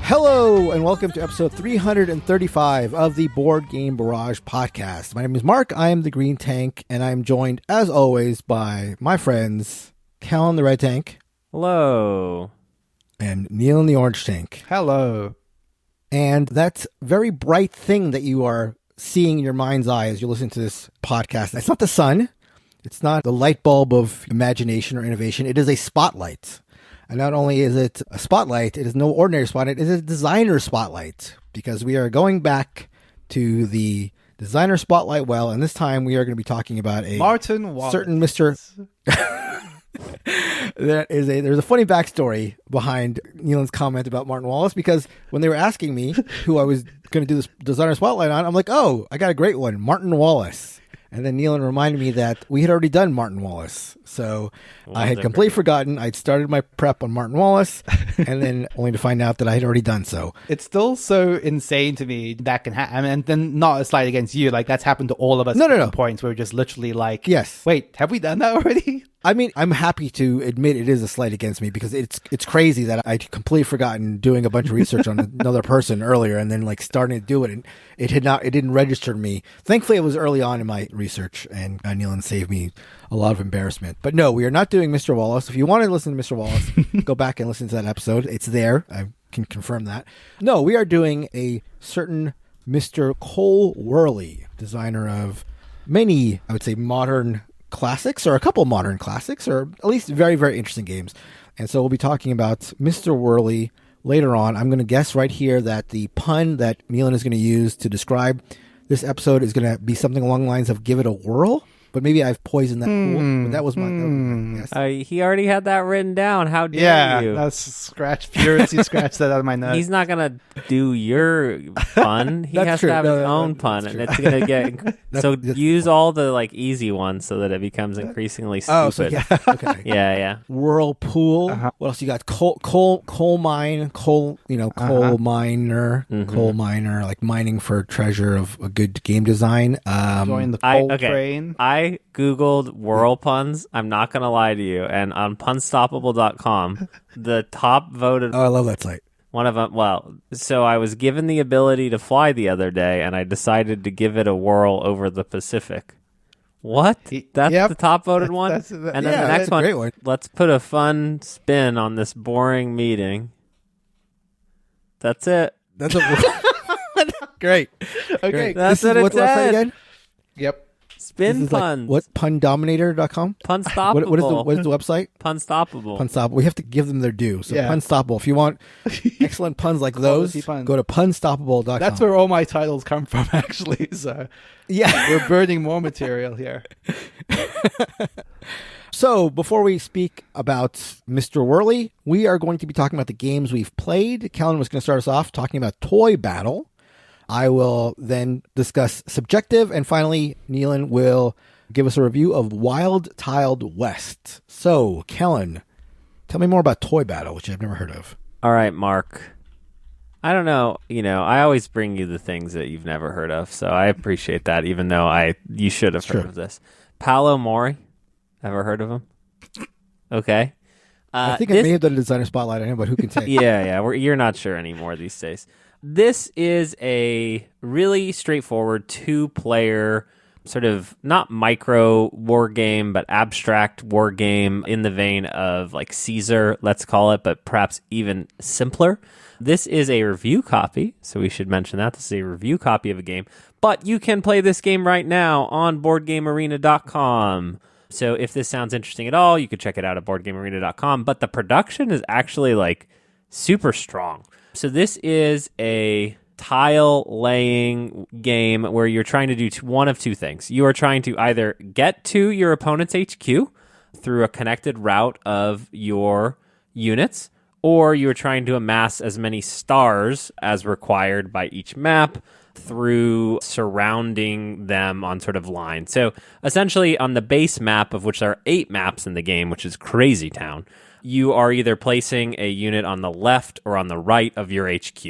Hello, and welcome to episode 335 of the Board Game Barrage podcast. My name is Mark. I am the Green Tank, and I'm joined, as always, by my friends, Callan the Red Tank. Hello. And Neil in the Orange Tank. Hello. And that very bright thing that you are seeing in your mind's eye as you listen to this podcast, it's not the sun. It's not the light bulb of imagination or innovation. It is a spotlight. And not only is it a spotlight, it is no ordinary spotlight. It is a designer spotlight, because we are going back to the designer spotlight well, and this time we are going to be talking about a Martin Wallace. Certain Mr. There's a funny backstory behind Nealon's comment about Martin Wallace, because when they were asking me who I was going to do this designer spotlight on, I'm like, oh, I got a great one, Martin Wallace. And then Nealon reminded me that we had already done Martin Wallace. So I had completely forgotten. I'd started my prep on Martin Wallace, and then only to find out that I had already done so. It's still so insane to me that can happen. And then not a slight against you. Like, that's happened to all of us at points where we're just literally like, yes. Wait, have we done that already? I mean, I'm happy to admit it is a slight against me, because it's crazy that I'd completely forgotten doing a bunch of research on another person earlier, and then like starting to do it, and it didn't register to me. Thankfully, it was early on in my research, and Nealon saved me a lot of embarrassment. But no, we are not doing Mr. Wallace. If you want to listen to Mr. Wallace, go back and listen to that episode. It's there. I can confirm that. No, we are doing a certain Mr. Cole Wehrle, designer of many, I would say, modern classics, or a couple modern classics, or at least very, very interesting games. And so we'll be talking about Mr. Wehrle later on. I'm going to guess right here that the pun that Nealon is going to use to describe this episode is going to be something along the lines of "give it a whirl." But maybe I've poisoned that pool. But that was my guess. He already had that written down. How dare you? Yeah, that's furiously scratched that out of my notes. He's not going to do your pun. He has to have his own pun, and it's going to get... So use all the like easy ones so that it becomes increasingly stupid. Oh, so yeah. Okay. Yeah. Whirlpool. What else you got? Coal mine, coal miner, coal miner, like mining for treasure of a good game design. Join the coal train. I Googled whirl puns. I'm not going to lie to you. And on punstoppable.com, the top voted... Oh, I love that site. One of them, well, so I was given the ability to fly the other day, and I decided to give it a whirl over the Pacific. What? That's the top voted one? And then the next one, let's put a fun spin on this boring meeting. That's it. That's great. Okay. Great. That's what it said. Again? Yep. Spin puns. Like, what? Pundominator.com? Punstoppable. What is the website? Punstoppable. Punstoppable. We have to give them their due. So Punstoppable. If you want excellent puns like those, go to punstoppable.com. That's where all my titles come from, actually. So yeah, we're burning more material here. So before we speak about Mr. Wehrle, we are going to be talking about the games we've played. Callan was going to start us off talking about Toy Battle. I will then discuss Subjective, and finally, Nealon will give us a review of Wild Tiled West. So, Callan, tell me more about Toy Battle, which I've never heard of. All right, Mark. I don't know. I always bring you the things that you've never heard of, so I appreciate that, even though you should have heard of this. Paolo Mori. Ever heard of him? Okay. I think I may have done a designer spotlight on him, but who can say? Yeah. You're not sure anymore these days. This is a really straightforward two-player sort of not micro war game, but abstract war game in the vein of like Caesar, let's call it, but perhaps even simpler. This is a review copy, so we should mention that. This is a review copy of a game, but you can play this game right now on BoardGameArena.com. So if this sounds interesting at all, you could check it out at BoardGameArena.com, but the production is actually like super strong. So this is a tile laying game where you're trying to do one of two things. You are trying to either get to your opponent's HQ through a connected route of your units, or you're trying to amass as many stars as required by each map through surrounding them on sort of line. So essentially on the base map, of which there are 8 maps in the game, which is Crazy Town, you are either placing a unit on the left or on the right of your HQ.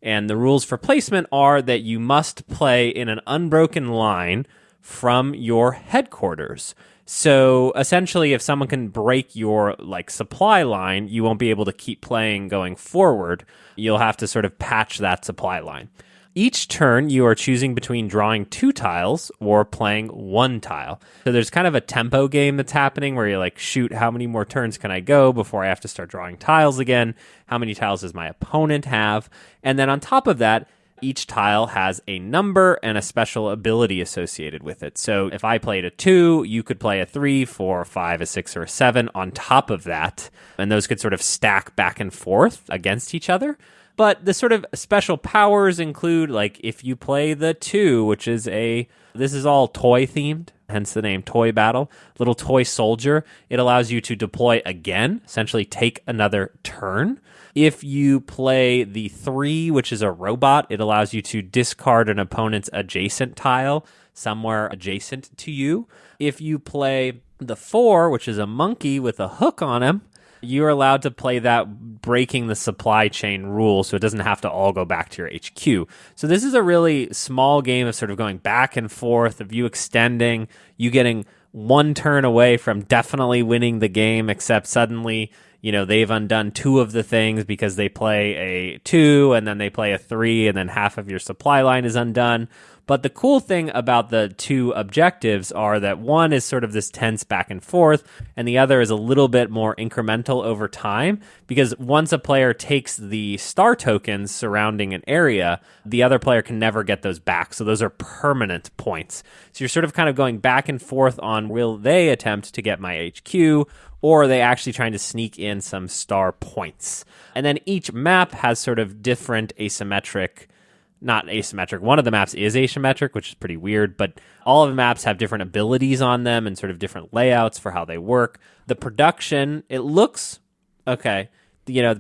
And the rules for placement are that you must play in an unbroken line from your headquarters. So essentially, if someone can break your like supply line, you won't be able to keep playing going forward. You'll have to sort of patch that supply line. Each turn, you are choosing between drawing 2 tiles or playing 1 tile. So there's kind of a tempo game that's happening where you're like, shoot, how many more turns can I go before I have to start drawing tiles again? How many tiles does my opponent have? And then on top of that, each tile has a number and a special ability associated with it. So if I played a 2, you could play a 3, 4, 5, a 6, or a 7 on top of that. And those could sort of stack back and forth against each other. But the sort of special powers include, like, if you play the 2, which is this is all toy themed, hence the name Toy Battle, little toy soldier, it allows you to deploy again, essentially take another turn. If you play the 3, which is a robot, it allows you to discard an opponent's adjacent tile somewhere adjacent to you. If you play the 4, which is a monkey with a hook on him, you're allowed to play that breaking the supply chain rule so it doesn't have to all go back to your HQ. So this is a really small game of sort of going back and forth, of you extending, you getting 1 turn away from definitely winning the game, except suddenly, they've undone 2 of the things because they play a 2 and then they play a 3 and then half of your supply line is undone. But the cool thing about the 2 objectives are that one is sort of this tense back and forth, and the other is a little bit more incremental over time, because once a player takes the star tokens surrounding an area, the other player can never get those back. So those are permanent points. So you're sort of kind of going back and forth on, will they attempt to get my HQ, or are they actually trying to sneak in some star points? And then each map has sort of different not asymmetric. One of the maps is asymmetric, which is pretty weird, but all of the maps have different abilities on them and sort of different layouts for how they work. The production, it looks okay.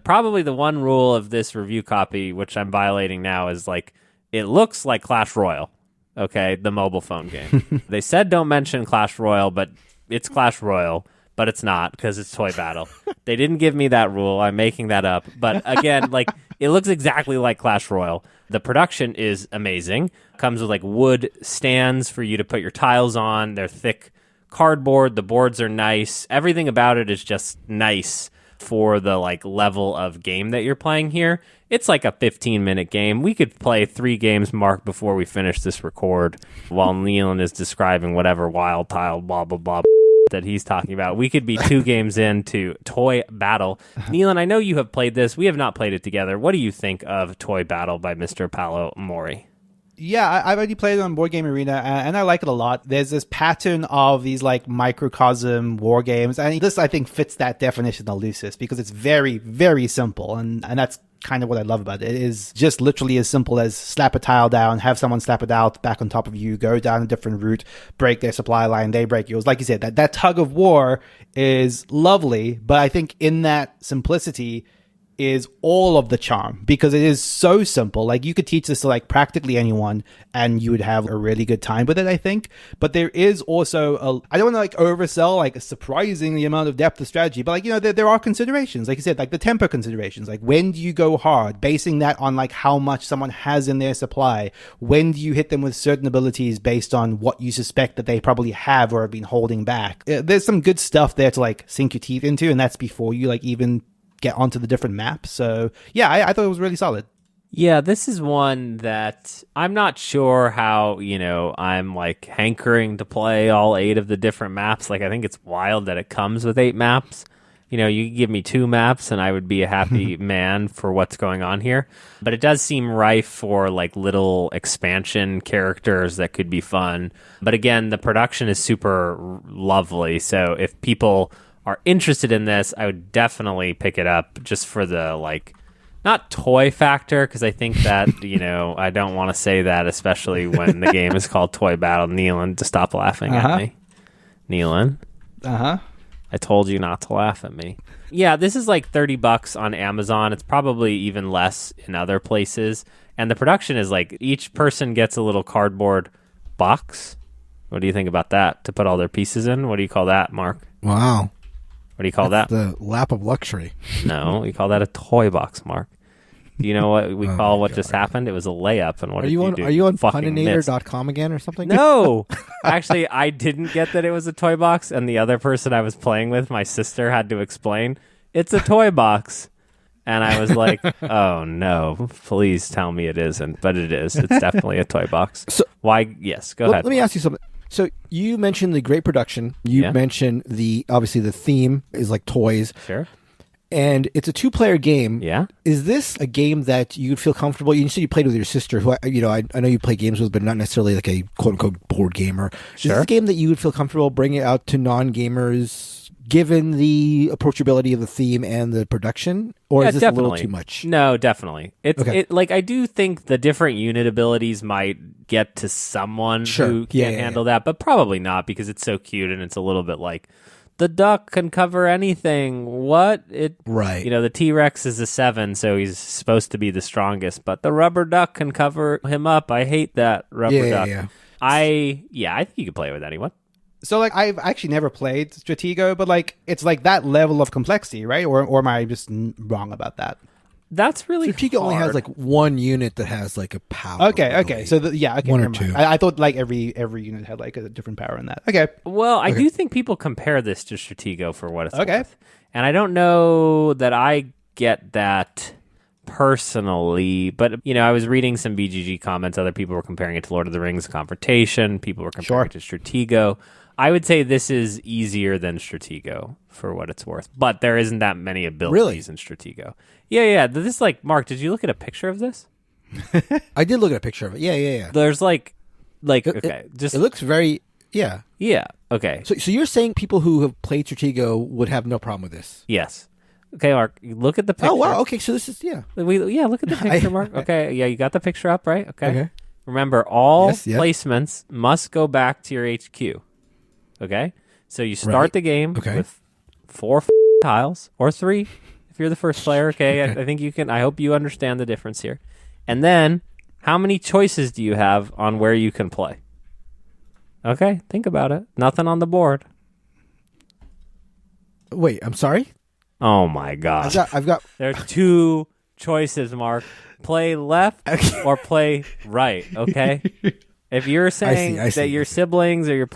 Probably the one rule of this review copy, which I'm violating now, is like, it looks like Clash Royale. Okay, the mobile phone game. They said don't mention Clash Royale, but it's Clash Royale. But it's not, because it's Toy Battle. They didn't give me that rule. I'm making that up. But again, it looks exactly like Clash Royale. The production is amazing. Comes with wood stands for you to put your tiles on. They're thick cardboard. The boards are nice. Everything about it is just nice for the level of game that you're playing here. It's like a 15-minute game. We could play 3 games, Mark, before we finish this record, while Nealon is describing whatever wild tile, blah, blah, blah, that he's talking about. We could be 2 games into Toy Battle. Nealon, I know you have played this. We have not played it together. What do you think of Toy Battle by Mr. Paolo Mori? Yeah, I've already played it on Board Game Arena, and I like it a lot. There's this pattern of these microcosm war games, and this, I think, fits that definition of Lucis, because it's very, very simple, and that's kind of what I love about it. It is just literally as simple as slap a tile down, have someone slap it out back on top of you, go down a different route, break their supply line, they break yours. Like you said, that tug of war is lovely, but I think in that simplicity is all of the charm, because it is so simple. You could teach this to practically anyone and you would have a really good time with it, I think. But there is also I don't want to oversell a surprisingly amount of depth of strategy, but there are considerations, like you said, the tempo considerations, when do you go hard, basing that on how much someone has in their supply. When do you hit them with certain abilities based on what you suspect that they probably have or have been holding back? There's some good stuff there to sink your teeth into, and that's before you even get onto the different maps. So yeah, I thought it was really solid. Yeah, this is one that I'm not sure how, I'm hankering to play all 8 of the different maps. I think it's wild that it comes with 8 maps. You could give me 2 maps and I would be a happy man for what's going on here. But it does seem rife for little expansion characters that could be fun. But again, the production is super lovely. So if people are interested in this, I would definitely pick it up just for the not toy factor, because I think that I don't want to say that, especially when the game is called Toy Battle. Nealon, to stop laughing at me. Nealon, I told you not to laugh at me. Yeah, this is $30 on Amazon. It's probably even less in other places, and the production is each person gets a little cardboard box. What do you think about that, to put all their pieces in? What do you call that, Mark? Wow. What do you call that? The lap of luxury. No, we call that a toy box, Mark. Do you know what we call what just happened? It was a layup. And what Are did you you on? do? Are you on Fucking missed. puninator.com again or something? No, actually, I didn't get that it was a toy box, and the other person I was playing with, my sister, had to explain it's a toy box, and I was like, "Oh no, please tell me it isn't," but it is. It's definitely a toy box. So, why? Yes, go ahead. Let me ask you something. So you mentioned the great production. You mentioned obviously the theme is like toys. Sure. And it's a 2-player game. Yeah. Is this a game that you'd feel comfortable? You said you played with your sister, who I know you play games with, but not necessarily like a quote unquote board gamer. Sure. Is this a game that you would feel comfortable bringing out to non-gamers, given the approachability of the theme and the production, or is this definitely a little too much? No, definitely. It's Okay. like I do think the different unit abilities might get to someone who can't handle that, but probably not because it's so cute and it's a little bit like. The duck can cover anything. What? Right. The T-Rex is a 7, so he's supposed to be the strongest, but the rubber duck can cover him up. I hate that rubber duck. Yeah. I think you could play with anyone. So, like, I've actually never played Stratego, but, like, it's, like, that level of complexity, right? Or am I just wrong about that? That's really Stratego only has, like, one unit that has, like, a power. Okay. Really. So, okay. One or never mind. two. I thought, like, every unit had, like, a different power in that. Okay. Well, I do think people compare this to Stratego for what it's Okay. worth. And I don't know that I get that personally, but, I was reading some BGG comments. Other people were comparing it to Lord of the Rings Confrontation. People were comparing it to Stratego. I would say this is easier than Stratego for what it's worth, but there isn't that many abilities in Stratego. Yeah. This Mark, did you look at a picture of this? I did look at a picture of it. Yeah. There's okay, It looks very, yeah. Yeah, okay. So you're saying people who have played Stratego would have no problem with this? Yes. Okay, Mark, look at the picture. Oh, wow. Okay, so this is, look at the picture, Mark. Okay, yeah, you got the picture up, right? Okay. Remember, all Yes. placements must go back to your HQ. Okay? So you start the game with 4 tiles, or 3 if you're the first player. Okay, I think you can. I hope you understand the difference here. And then, how many choices do you have on where you can play? Okay, think about it. Nothing on the board. Wait, I'm sorry? Oh my gosh. I've got There's 2 choices, Mark. Play left or play right, okay? If you're saying I see. that your siblings or your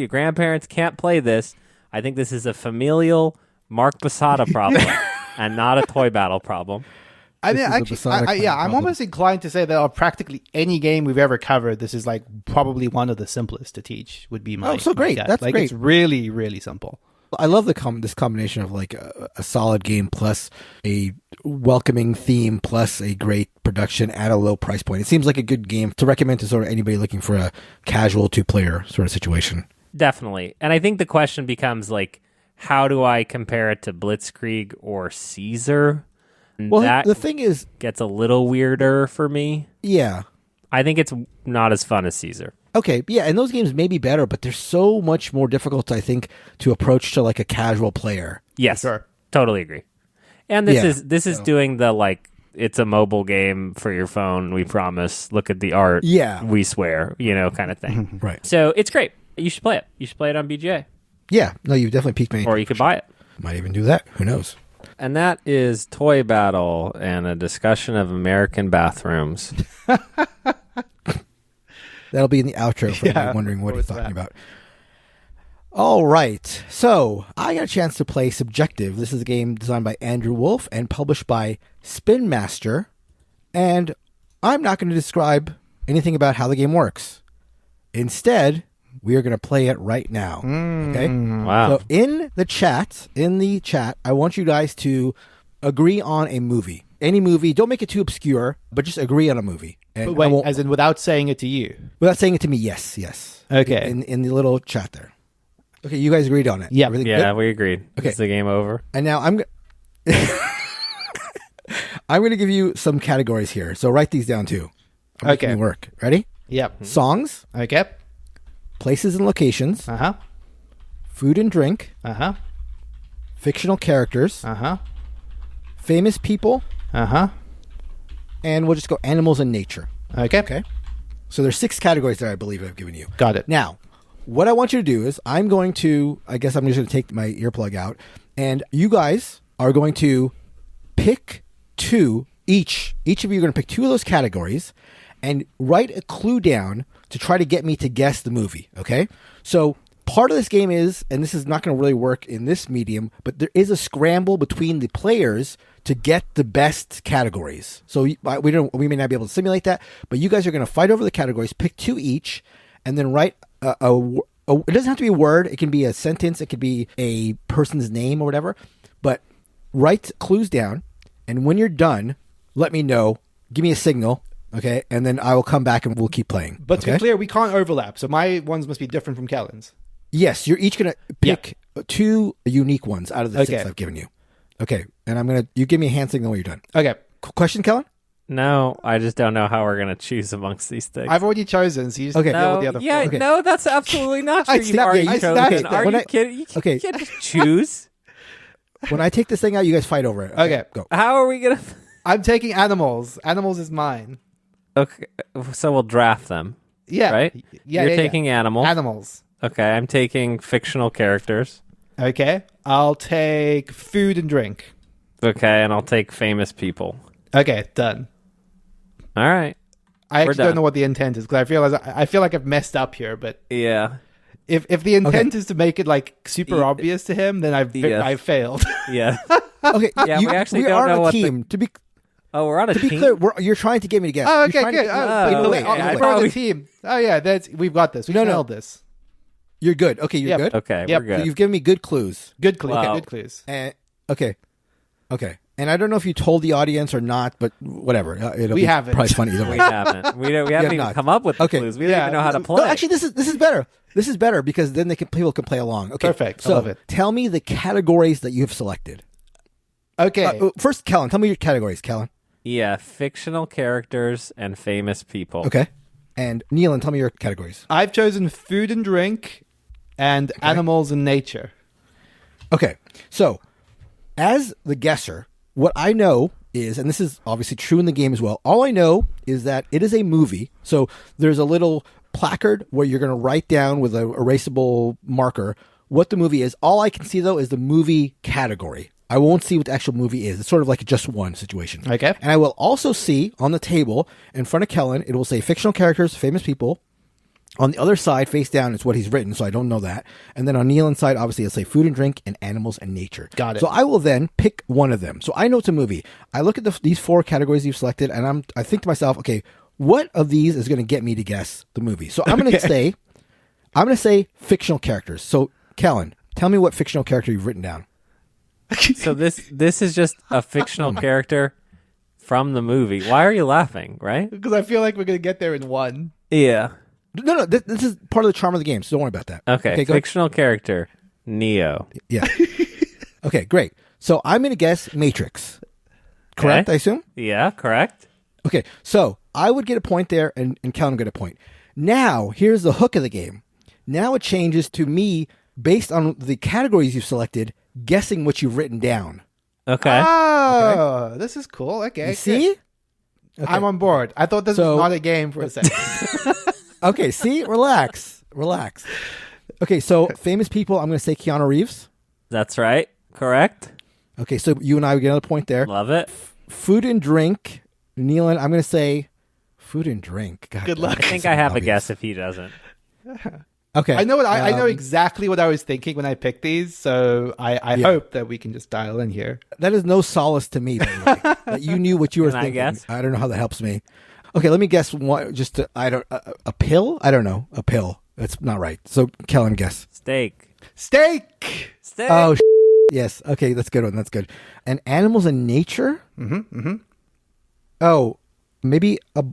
grandparents can't play this, I think this is a familial Mark Basada problem and not a toy battle problem. I mean, This is a actually, Masonic I'm problem. almost inclined to say that of practically any game we've ever covered, this is like probably one of the simplest to teach. Would be my. Oh, so great. my guess. That's like, great. It's really, really simple. I love this combination of like a solid game plus a welcoming theme plus a great production at a low price point. It seems like a good game to recommend to sort of anybody looking for a casual 2-player sort of situation. Definitely. And I think the question becomes like, how do I compare it to Blitzkrieg or Caesar? And Well, that the thing is, gets a little weirder for me. yeah. I think it's not as fun as Caesar. Okay, yeah, and those games may be better, but they're so much more difficult, I think, to approach to like a casual player. Yes, Sure. totally agree. And this Yeah, is doing the like it's a mobile game for your phone. We promise. Look at the art. Yeah. we swear. Kind of thing. Right. So it's great. You should play it. You should play it on BGA, Yeah, no, you've definitely piqued my or you could buy it. Might even do that. Who knows? And that is Toy Battle and a discussion of American bathrooms. That'll be in the outro for anybody wondering what he's talking about. All right. So I got a chance to play Subjective. This is a game designed by Andrew Wolf and published by Spin Master. And I'm not going to describe anything about how the game works. Instead, we are going to play it right now. Okay? Wow. So in the chat, I want you guys to agree on a movie. Any movie. Don't make it too obscure, but just agree on a movie. And But wait, I won't- as in without saying it to you. without saying it to me, yes. Okay. In the little chat there. Okay, you guys agreed on it. Yep. Everything Yeah, good? we agreed. Okay. Is the game over? And now I'm going to give you some categories here. So write these down too. I'm making Okay. it work. Ready? Yep. Songs, Okay. places and locations, Uh-huh. food and drink, Uh-huh. fictional characters, Uh-huh. famous people, Uh-huh. and we'll just go animals and nature. Okay. Okay? So there's 6 categories there I believe I've given you. Got it. Now, what I want you to do is I guess I'm just going to take my earplug out, and you guys are going to pick 2 each of you are going to pick 2 of those categories and write a clue down to try to get me to guess the movie. Okay, so part of this game is, and this is not going to really work in this medium, but there is a scramble between the players to get the best categories. So we may not be able to simulate that, but you guys are going to fight over the categories, pick 2 each, and then write it doesn't have to be a word. It can be a sentence. It could be a person's name or whatever. But write clues down, and when you're done, let me know. Give me a signal, okay? And then I will come back and we'll keep playing. But to okay? be clear, we can't overlap. So my ones must be different from Kellen's. Yes, you're each going to pick 2 unique ones out of the 6 Okay. I've given you. Okay, and you give me a hand signal when you're done. Okay. Question, Kellen? No, I just don't know how we're going to choose amongst these things. I've already chosen, so you just Okay. deal with no, the other yeah, 4. Okay. no, that's absolutely not true. I You've snapped- already yeah, you chosen. snapped it. Are When you I- kidding? You Okay. can't just choose. When I take this thing out, you guys fight over it. Okay. Go. How are we going to... I'm taking animals. Animals is mine. Okay, so we'll draft them, Yeah. right? Yeah. You're taking animal. Animals. Okay, I'm taking fictional characters. Okay. I'll take food and drink. Okay, and I'll take famous people. Okay, done. All right. I We're actually don't done. know what the intent is because I feel like I've messed up here. But Yeah. if the intent is to make it like super obvious to him, then Yes. I've failed. Yeah. Okay, Yeah, we actually don't are know on a what the- team. Oh, we're on a To be team? clear, you're trying to get me to guess. Oh, You're okay, trying good. to- Oh, wait, I we're on probably- the team. Oh yeah, we've got this. We No, nailed this. You're good. Okay, you're Yep. good. Okay, Yep. we're So good. you've given me good clues. Good clues. Wow. Good clues. And okay. And I don't know if you told the audience or not, but whatever. It'll We be haven't. probably funny either We way. haven't. We haven't even not. come up with the Okay. clues. We don't Yeah. even know how to No, play. actually, this is better. This is better because then people can play along. Okay, Perfect. I So love it. tell me the categories that you have selected. Okay. First, Kellen, tell me your categories, Kellen. Yeah, fictional characters and famous people. Okay, and Neelan, tell me your categories. I've chosen food and drink, and animals and nature. Okay, so as the guesser, what I know is, and this is obviously true in the game as well, all I know is that it is a movie. So there's a little placard where you're going to write down with an erasable marker what the movie is. All I can see, though, is the movie category. I won't see what the actual movie is. It's sort of like a just one situation. Okay. And I will also see on the table in front of Kellen, it will say fictional characters, famous people. On the other side, face down, is what he's written, so I don't know that. And then on Neelan's side, obviously, it'll say food and drink and animals and nature. Got it. So I will then pick one of them. So I know it's a movie. I look at these 4 categories you've selected, and I think to myself, okay, what of these is going to get me to guess the movie? So I'm going to say fictional characters. So Kellen, tell me what fictional character you've written down. So this is just a fictional character from the movie. Why are you laughing, right? Because I feel like we're gonna get there in one. Yeah. No, this is part of the charm of the game, so don't worry about that. Okay, go. fictional character, Neo. Yeah. Okay, great. So I'm going to guess Matrix. Correct, Okay. I assume? Yeah, correct. Okay, so I would get a point there, and Kellen would get a point. Now, here's the hook of the game. Now it changes to me, based on the categories you've selected, guessing what you've written down. Okay. Oh, this is cool. Okay. You good. see? Okay. I'm on board. I thought this So- was not a game for a second. Okay, see? Relax. Okay, so famous people, I'm going to say Keanu Reeves. That's right. Correct. Okay, so you and I would get another point there. Love it. Food and drink, Neelan, I'm going to say food and drink. God, Good luck. I think I have a guess if he doesn't. Okay. I know I know exactly what I was thinking when I picked these, so I hope that we can just dial in here. That is no solace to me, by the way, that you knew what you were Can I thinking. guess? I don't know how that helps me. Okay, let me guess one. A pill? I don't know. A pill. That's not right. So, Kellen, guess. Steak. Steak. Oh, yes. Okay, that's a good one. That's good. And animals in nature? Oh, maybe a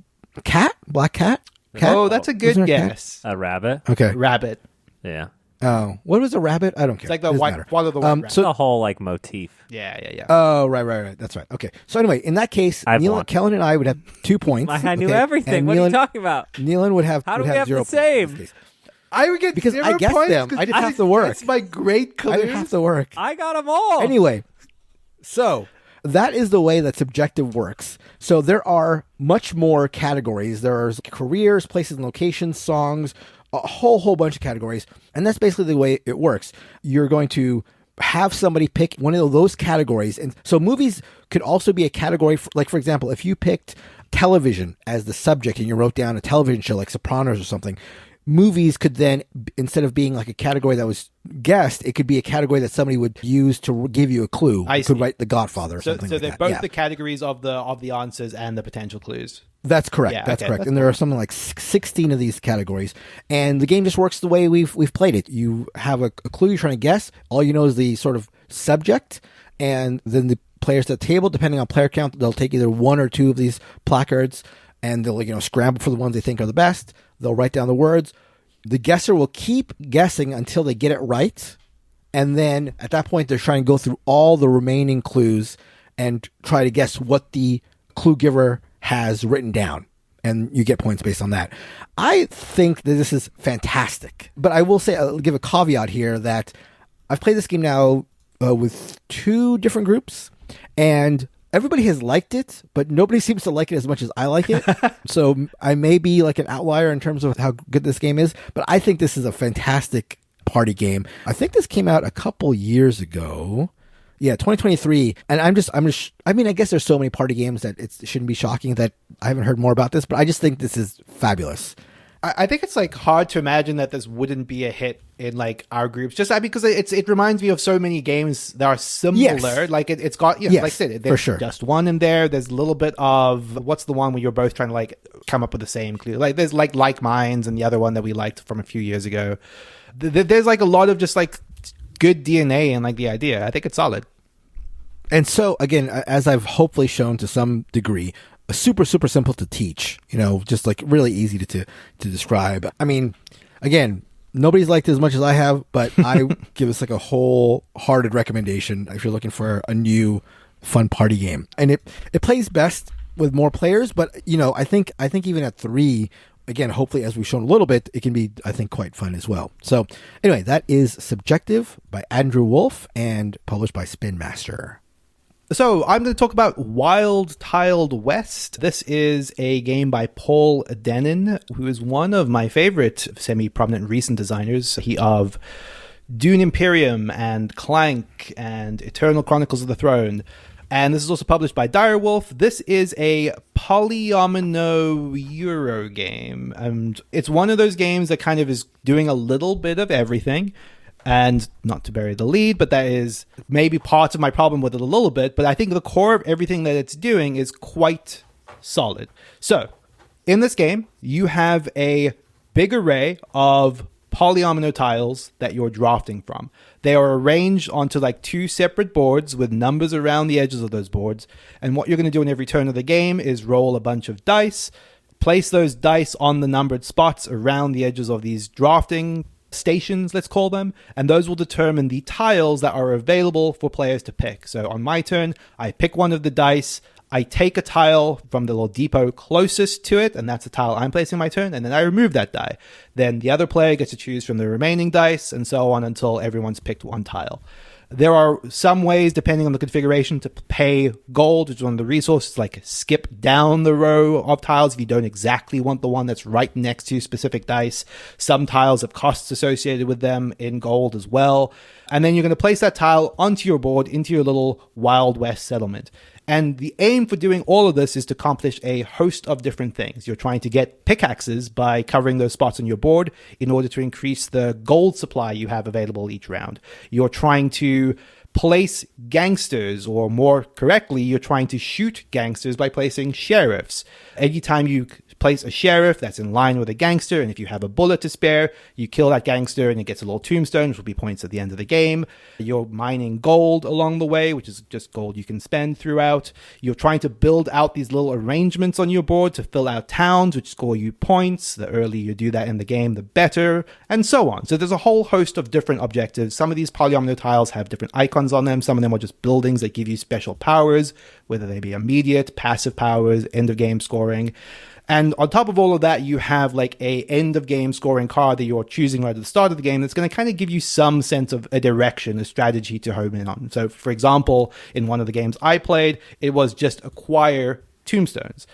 cat? Black cat? Cat? Oh, that's a good Isn't there a cat? guess. A rabbit. Okay. Rabbit. Yeah. Oh, what was a rabbit? I don't care. It's like the Doesn't white matter. one of the white rabbit. The whole like motif. Yeah. Oh, right. That's right. Okay. So anyway, in that case, I've Neil, won. Kellen and I would have 2 points. I knew okay? everything. And What are you Neelan- talking about? Neelan would have How do would we have 0 the same? points in this case. I would get Because 0 I guessed points them. 'cause I didn't have to work. That's my great clue. I didn't have to work. I got them all. Anyway, so that is the way that subjective works. So there are much more categories. There's careers, places and locations, songs, a whole bunch of categories. And that's basically the way it works. You're going to have somebody pick one of those categories. And so movies could also be a category, for example, if you picked television as the subject and you wrote down a television show like Sopranos or something, movies could then, instead of being like a category that was guessed, it could be a category that somebody would use to give you a clue. You could write The Godfather or something like that. So they're both the categories of the answers and the potential clues. That's correct. Yeah, that's okay. correct. And there are something like 16 of these categories. And the game just works the way we've played it. You have a clue you're trying to guess. All you know is the sort of subject. And then the players at the table, depending on player count, they'll take either one or two of these placards and they'll, scramble for the ones they think are the best. They'll write down the words. The guesser will keep guessing until they get it right. And then at that point, they're trying to go through all the remaining clues and try to guess what the clue giver has written down, and you get points based on that. I think that this is fantastic, but I will say, I'll give a caveat here that I've played this game now with 2 different groups, and everybody has liked it, but nobody seems to like it as much as I like it. So I may be like an outlier in terms of how good this game is, but I think this is a fantastic party game. I think this came out a couple years ago. Yeah, 2023. And I guess there's so many party games that it shouldn't be shocking that I haven't heard more about this, but I just think this is fabulous. I think it's like hard to imagine that this wouldn't be a hit in like our groups, just because it reminds me of so many games that are similar. Yes. Like it's got, yes, like I said, there's for sure. just one in there. There's a little bit of, what's the one where you're both trying to like come up with the same clue? Like there's like Minds and the other one that we liked from a few years ago. There's like a lot of just like good DNA and like the idea. I think it's solid. And so, again, as I've hopefully shown to some degree, super, super simple to teach, just like really easy to describe. I mean, again, nobody's liked it as much as I have, but I give this like a wholehearted recommendation if you're looking for a new fun party game. And it plays best with more players, but, I think even at 3, again, hopefully, as we've shown a little bit, it can be, I think, quite fun as well. So anyway, that is Subjective by Andrew Wolf and published by Spin Master. So I'm going to talk about Wild Tiled West. This is a game by Paul Dennen, who is one of my favorite semi-prominent recent designers. He of Dune Imperium and Clank and Eternal Chronicles of the Throne. And this is also published by Direwolf. This is a polyomino Euro game. And it's one of those games that kind of is doing a little bit of everything. And not to bury the lead, but that is maybe part of my problem with it a little bit. But I think the core of everything that it's doing is quite solid. So in this game, you have a big array of polyomino tiles that you're drafting from. They are arranged onto like 2 separate boards with numbers around the edges of those boards. And what you're going to do in every turn of the game is roll a bunch of dice, place those dice on the numbered spots around the edges of these drafting stations, let's call them, and those will determine the tiles that are available for players to pick. So on my turn, I pick one of the dice, I take a tile from the little depot closest to it, and that's the tile I'm placing my turn, and then I remove that die. Then the other player gets to choose from the remaining dice, and so on until everyone's picked one tile. There are some ways, depending on the configuration, to pay gold, which is one of the resources, like skip down the row of tiles if you don't exactly want the one that's right next to specific dice. Some tiles have costs associated with them in gold as well. And then you're going to place that tile onto your board, into your little Wild West settlement. And the aim for doing all of this is to accomplish a host of different things. You're trying to get pickaxes by covering those spots on your board in order to increase the gold supply you have available each round. You're trying to place gangsters, or more correctly, you're trying to shoot gangsters by placing sheriffs. Anytime you place a sheriff that's in line with a gangster, and if you have a bullet to spare, you kill that gangster and it gets a little tombstone, which will be points at the end of the game. You're mining gold along the way, which is just gold you can spend throughout. You're trying to build out these little arrangements on your board to fill out towns, which score you points. The earlier you do that in the game, the better, and so on. So there's a whole host of different objectives. Some of these polyomino tiles have different icons on them. Some of them are just buildings that give you special powers, whether they be immediate, passive powers, end of game scoring. And on top of all of that, you have like a end of game scoring card that you're choosing right at the start of the game that's going to kind of give you some sense of a direction, a strategy to home in on. So for example, in one of the games I played, it was just acquire tombstones.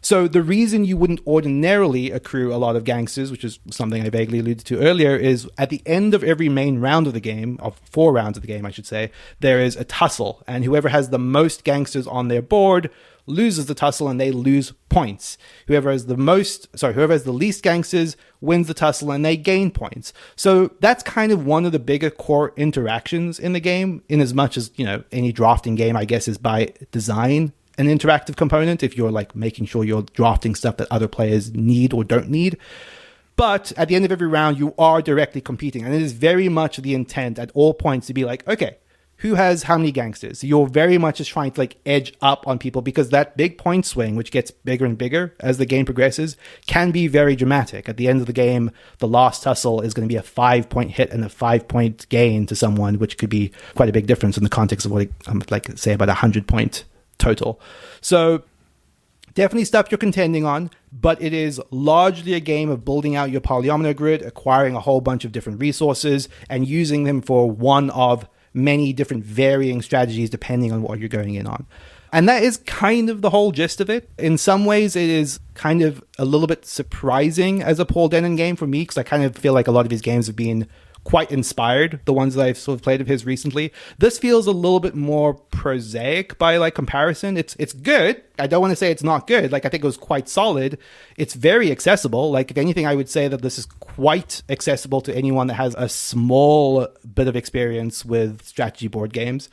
So the reason you wouldn't ordinarily accrue a lot of gangsters, which is something I vaguely alluded to earlier, is at the end of every main round of the game, of 4 rounds of the game, I should say, there is a tussle. And whoever has the most gangsters on their board loses the tussle and they lose points. Whoever has the least gangsters wins the tussle and they gain points. So that's kind of one of the bigger core interactions in the game, in as much as, any drafting game, I guess, is by design an interactive component if you're like making sure you're drafting stuff that other players need or don't need. But at the end of every round, you are directly competing. And it is very much the intent at all points to be like, okay, who has how many gangsters? You're very much just trying to like edge up on people, because that big point swing, which gets bigger and bigger as the game progresses, can be very dramatic. At the end of the game, the last tussle is going to be a 5-point hit and a 5-point gain to someone, which could be quite a big difference in the context of what like say about 100-point total. So definitely stuff you're contending on, but it is largely a game of building out your polyomino grid, acquiring a whole bunch of different resources, and using them for one of many different varying strategies depending on what you're going in on. And that is kind of the whole gist of it. In some ways, it is kind of a little bit surprising as a Paul Dennen game for me, because I kind of feel like a lot of his games have been quite inspired, the ones that I've sort of played of his recently. This feels a little bit more prosaic by like comparison. It's good. I don't want to say it's not good. Like, I think it was quite solid. It's very accessible. Like, if anything, I would say that this is quite accessible to anyone that has a small bit of experience with strategy board games.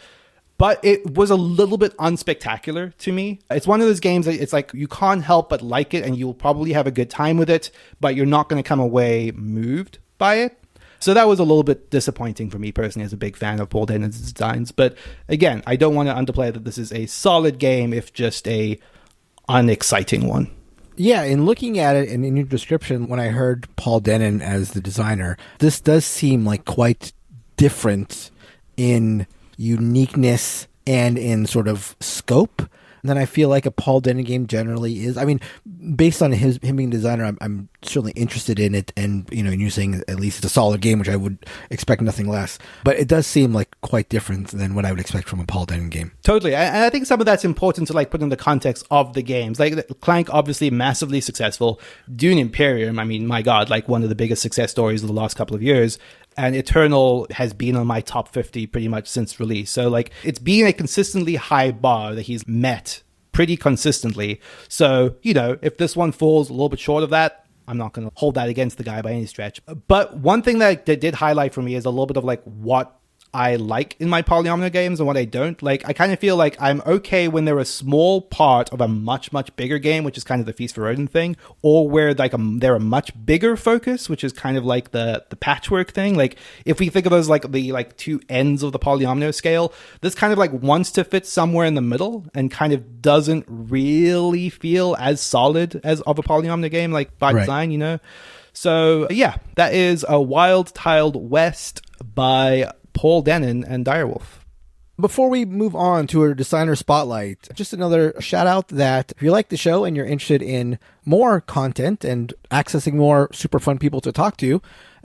But it was a little bit unspectacular to me. It's one of those games that it's like you can't help but like it, and you'll probably have a good time with it, but you're not going to come away moved by it. So that was a little bit disappointing for me personally, as a big fan of Paul Dennen's designs. But again, I don't want to underplay that this is a solid game, if just a unexciting one. Yeah, in looking at it and in your description, when I heard Paul Dennen as the designer, this does seem like quite different in uniqueness and in sort of scope than I feel like a Paul Dennen game generally is. I mean, based on him being designer, I'm certainly interested in it, and you're saying at least it's a solid game, which I would expect nothing less. But it does seem like quite different than what I would expect from a Paul Dennen game. Totally, and I think some of that's important to like put in the context of the games. Like Clank, obviously massively successful. Dune Imperium, I mean, my God, like one of the biggest success stories of the last couple of years. And Eternal has been on my top 50 pretty much since release. So like, it's been a consistently high bar that he's met pretty consistently. So, if this one falls a little bit short of that, I'm not going to hold that against the guy by any stretch. But one thing that did highlight for me is a little bit of like what I like in my polyomino games and what I don't. Like, I kind of feel like I'm okay when they're a small part of a much, much bigger game, which is kind of the Feast for Odin thing, or where like they're a much bigger focus, which is kind of like the patchwork thing. Like, if we think of those like the like two ends of the polyomino scale, this kind of like wants to fit somewhere in the middle and kind of doesn't really feel as solid as of a polyomino game, like by design, So yeah, that is a Wild Tiled West by Paul Dennen and Direwolf. Before we move on to our designer spotlight, just another shout out that if you like the show and you're interested in more content and accessing more super fun people to talk to,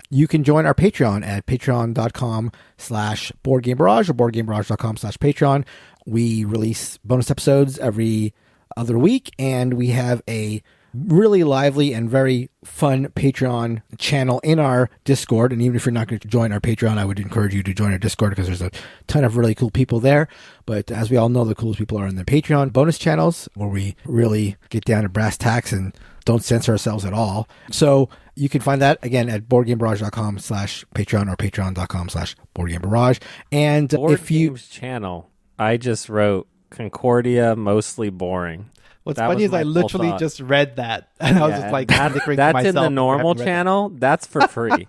you can join our Patreon at patreon.com/boardgamebarrage or boardgamebarrage.com/Patreon. We release bonus episodes every other week, and we have a really lively and very fun Patreon channel in our Discord. And even if you're not going to join our Patreon, I would encourage you to join our Discord, because there's a ton of really cool people there. But as we all know, the coolest people are in the Patreon bonus channels, where we really get down to brass tacks and don't censor ourselves at all. So you can find that again at boardgamebarrage.com/Patreon or patreon.com/boardgamebarrage. And if you channel, I just wrote Concordia mostly boring. What's funny is I literally just read that, and I was just like, that's in the normal channel. That's for free.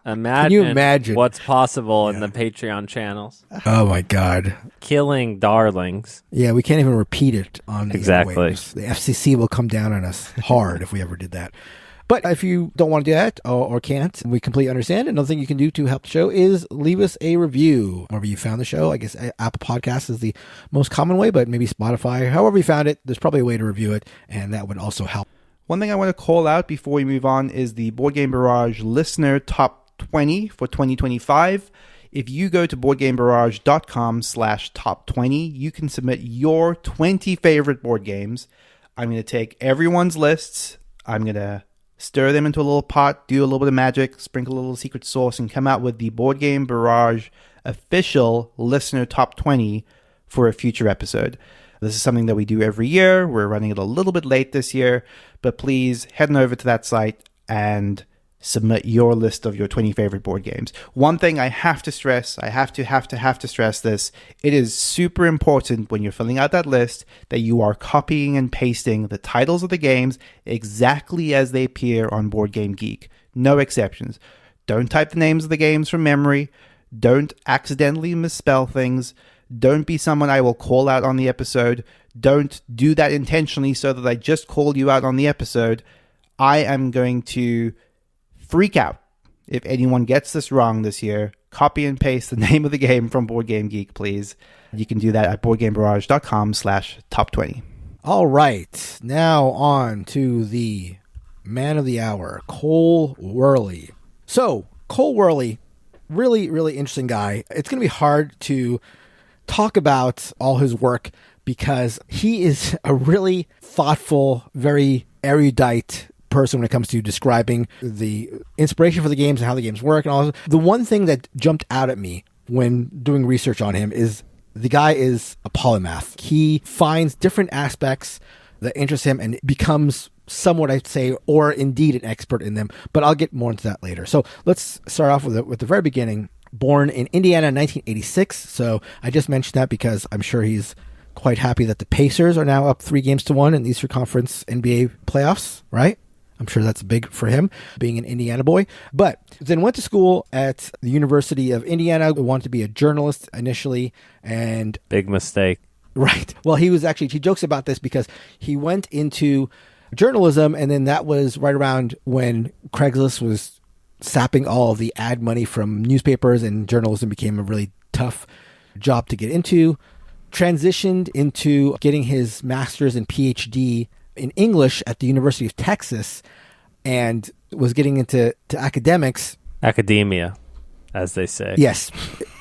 Can you imagine what's possible in the Patreon channels? Oh my God. Killing darlings. Yeah, we can't even repeat it on the Exactly. airwaves. The FCC will come down on us hard if we ever did that. But if you don't want to do that or can't, we completely understand. Another thing you can do to help the show is leave us a review wherever you found the show. I guess Apple Podcasts is the most common way, but maybe Spotify. However you found it, there's probably a way to review it, and that would also help. One thing I want to call out before we move on is the Board Game Barrage listener top 20 for 2025. If you go to boardgamebarrage.com/top20, you can submit your 20 favorite board games. I'm going to take everyone's lists. I'm going to stir them into a little pot, do a little bit of magic, sprinkle a little secret sauce, and come out with the Board Game Barrage official listener top 20 for a future episode. This is something that we do every year. We're running it a little bit late this year, but please head on over to that site and submit your list of your 20 favorite board games. One thing I have to stress, I have to stress this, it is super important when you're filling out that list that you are copying and pasting the titles of the games exactly as they appear on Board Game Geek. No exceptions. Don't type the names of the games from memory. Don't accidentally misspell things. Don't be someone I will call out on the episode. Don't do that intentionally so that I just called you out on the episode. I am going to freak out if anyone gets this wrong this year. Copy and paste the name of the game from Board Game Geek, please. You can do that at boardgamebarrage.com/top20. All right. Now on to the man of the hour, Cole Wehrle. So, Cole Wehrle, really, really interesting guy. It's going to be hard to talk about all his work because he is a really thoughtful, very erudite person when it comes to describing the inspiration for the games and how the games work and all. The one thing that jumped out at me when doing research on him is the guy is a polymath. He finds different aspects that interest him and becomes somewhat, I'd say, or indeed an expert in them. But I'll get more into that later. So let's start off with the very beginning. Born in Indiana in 1986. So I just mentioned that because I'm sure he's quite happy that the Pacers are now up 3-1 in the Eastern Conference NBA playoffs, right? I'm sure that's big for him, being an Indiana boy. But then went to school at the University of Indiana. Wanted to be a journalist initially. And big mistake. Right. Well, he jokes about this because he went into journalism, and then that was right around when Craigslist was sapping all of the ad money from newspapers, and journalism became a really tough job to get into. Transitioned into getting his master's and PhD in English at the University of Texas, and was getting into academia, as they say. Yes,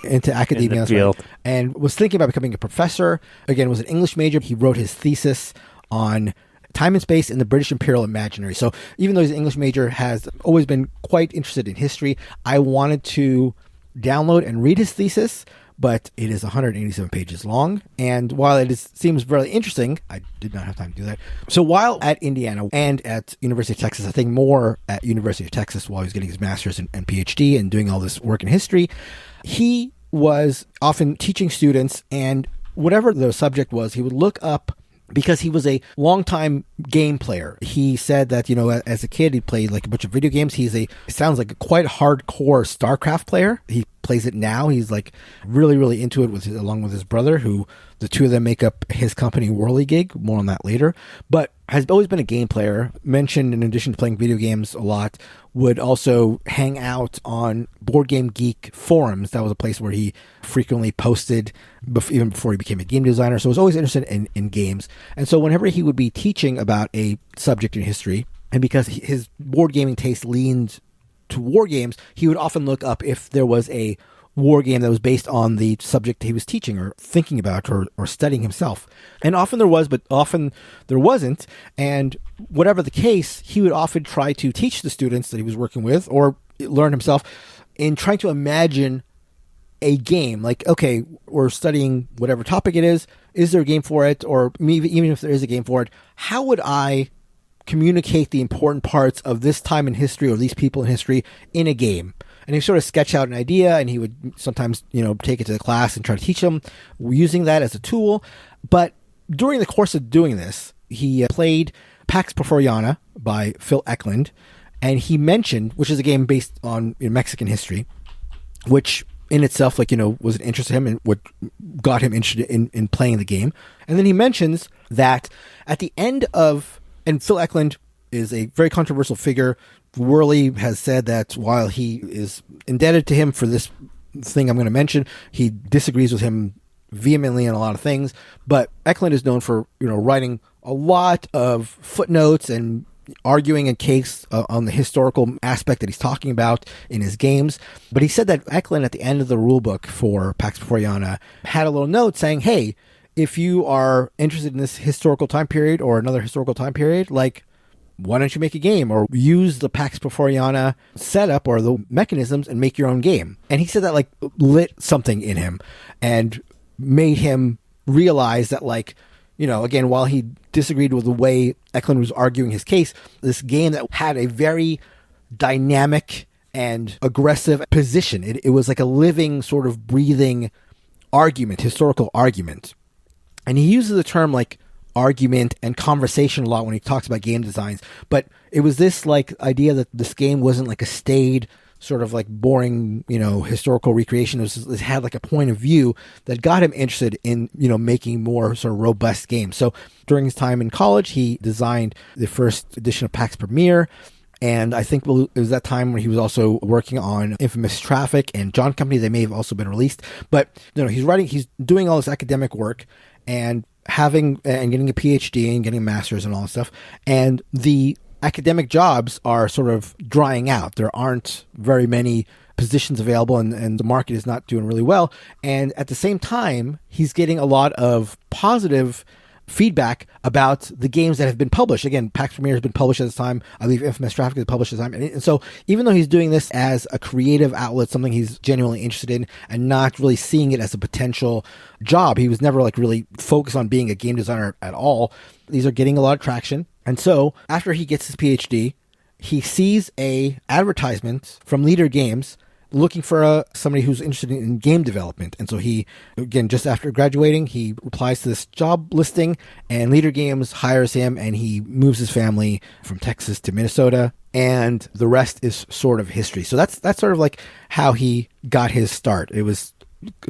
into academia. In the field. Right. And was thinking about becoming a professor. Again, was an English major. He wrote his thesis on time and space in the British Imperial Imaginary. So even though he's an English major, has always been quite interested in history. I wanted to download and read his thesis, but it is 187 pages long. And while it seems really interesting, I did not have time to do that. So while at Indiana and at University of Texas, I think more at University of Texas while he was getting his master's and PhD and doing all this work in history, he was often teaching students, and whatever the subject was, he would look up, because he was a longtime game player. He said that, as a kid, he played like a bunch of video games. Sounds like a quite hardcore StarCraft player. He plays it now. He's like really, really into it along with his brother, who the two of them make up his company Whirligig. More on that later. But has always been a game player. Mentioned, in addition to playing video games a lot, would also hang out on Board Game Geek forums. That was a place where he frequently posted even before he became a game designer. So he was always interested in games. And so whenever he would be teaching about a subject in history, and because his board gaming taste leaned to war games, he would often look up if there was a war game that was based on the subject he was teaching or thinking about or studying himself. And often there was, but often there wasn't. And whatever the case, he would often try to teach the students that he was working with, or learn himself, in trying to imagine a game. Like, okay, we're studying whatever topic it is there a game for it? Or maybe even if there is a game for it, how would I communicate the important parts of this time in history or these people in history in a game? And he sort of sketch out an idea, and he would sometimes, take it to the class and try to teach them using that as a tool. But during the course of doing this, he played Pax Porfiriana by Phil Eklund, and he mentioned, which is a game based on Mexican history, which in itself, was an interest to him and what got him interested in playing the game. And then he mentions that at the end of, and Phil Eklund is a very controversial figure. Wehrle has said that while he is indebted to him for this thing I'm going to mention, he disagrees with him vehemently on a lot of things. But Eklund is known for, writing a lot of footnotes and arguing a case on the historical aspect that he's talking about in his games. But he said that Eklund, at the end of the rule book for Pax Porfiriana, had a little note saying, hey, if you are interested in this historical time period or another historical time period, like, why don't you make a game or use the Pax Porfiriana setup or the mechanisms and make your own game? And he said that like lit something in him and made him realize that, like, you know, again, while he disagreed with the way Eklund was arguing his case, this game that had a very dynamic and aggressive position. It was like a living, sort of breathing argument, historical argument. And he uses the term like argument and conversation a lot when he talks about game designs. But it was this like idea that this game wasn't like a staid, sort of like boring, you know, historical recreation. It had like a point of view that got him interested in, you know, making more sort of robust games. So during his time in college, he designed the first edition of PAX Premier. And I think it was that time when he was also working on Infamous Traffic and John Company. They may have also been released. But, you know, he's doing all this academic work and getting a PhD and getting a master's and all that stuff. And the academic jobs are sort of drying out. There aren't very many positions available, and the market is not doing really well. And at the same time, he's getting a lot of positive feedback about the games that have been published. Again, PAX Premier has been published at this time. I believe Infamous Traffic is published at this time. And so even though he's doing this as a creative outlet, something he's genuinely interested in, and not really seeing it as a potential job, he was never like really focused on being a game designer at all. These are getting a lot of traction. And so after he gets his PhD, he sees a advertisement from Leader Games looking for somebody who's interested in game development. And so he, again, just after graduating, he replies to this job listing, and Leader Games hires him, and he moves his family from Texas to Minnesota, and the rest is sort of history. So that's sort of like how he got his start. It was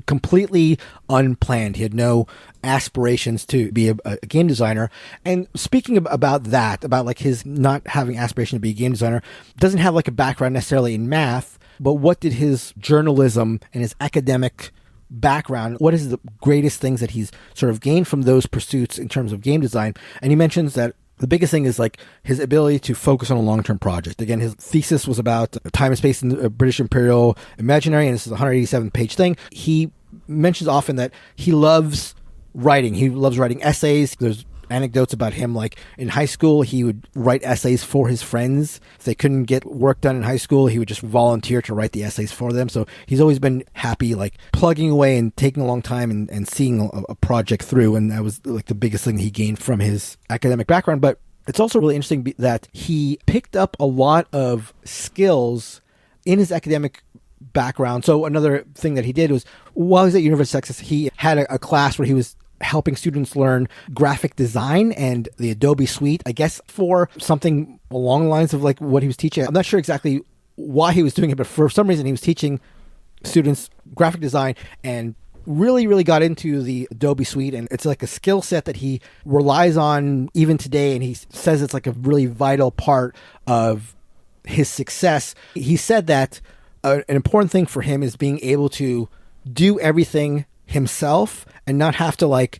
completely unplanned. He had no aspirations to be a game designer. And speaking about that, about like his not having aspiration to be a game designer, doesn't have like a background necessarily in math, but what did his journalism and his academic background, what is the greatest things that he's sort of gained from those pursuits in terms of game design? And he mentions that the biggest thing is like his ability to focus on a long-term project. Again, his thesis was about time and space in the British Imperial Imaginary, and this is a 187-page thing. He mentions often that he loves writing. He loves writing essays. There's anecdotes about him, like in high school, he would write essays for his friends. If they couldn't get work done in high school, he would just volunteer to write the essays for them. So he's always been happy, like plugging away and taking a long time and seeing a project through. And that was like the biggest thing he gained from his academic background. But it's also really interesting that he picked up a lot of skills in his academic background. So another thing that he did was, while he was at University of Texas, he had a class where he was helping students learn graphic design and the Adobe suite, I guess for something along the lines of like what he was teaching. I'm not sure exactly why he was doing it, but for some reason he was teaching students graphic design and really, really got into the Adobe suite. And it's like a skill set that he relies on even today. And he says it's like a really vital part of his success. He said that an important thing for him is being able to do everything himself and not have to like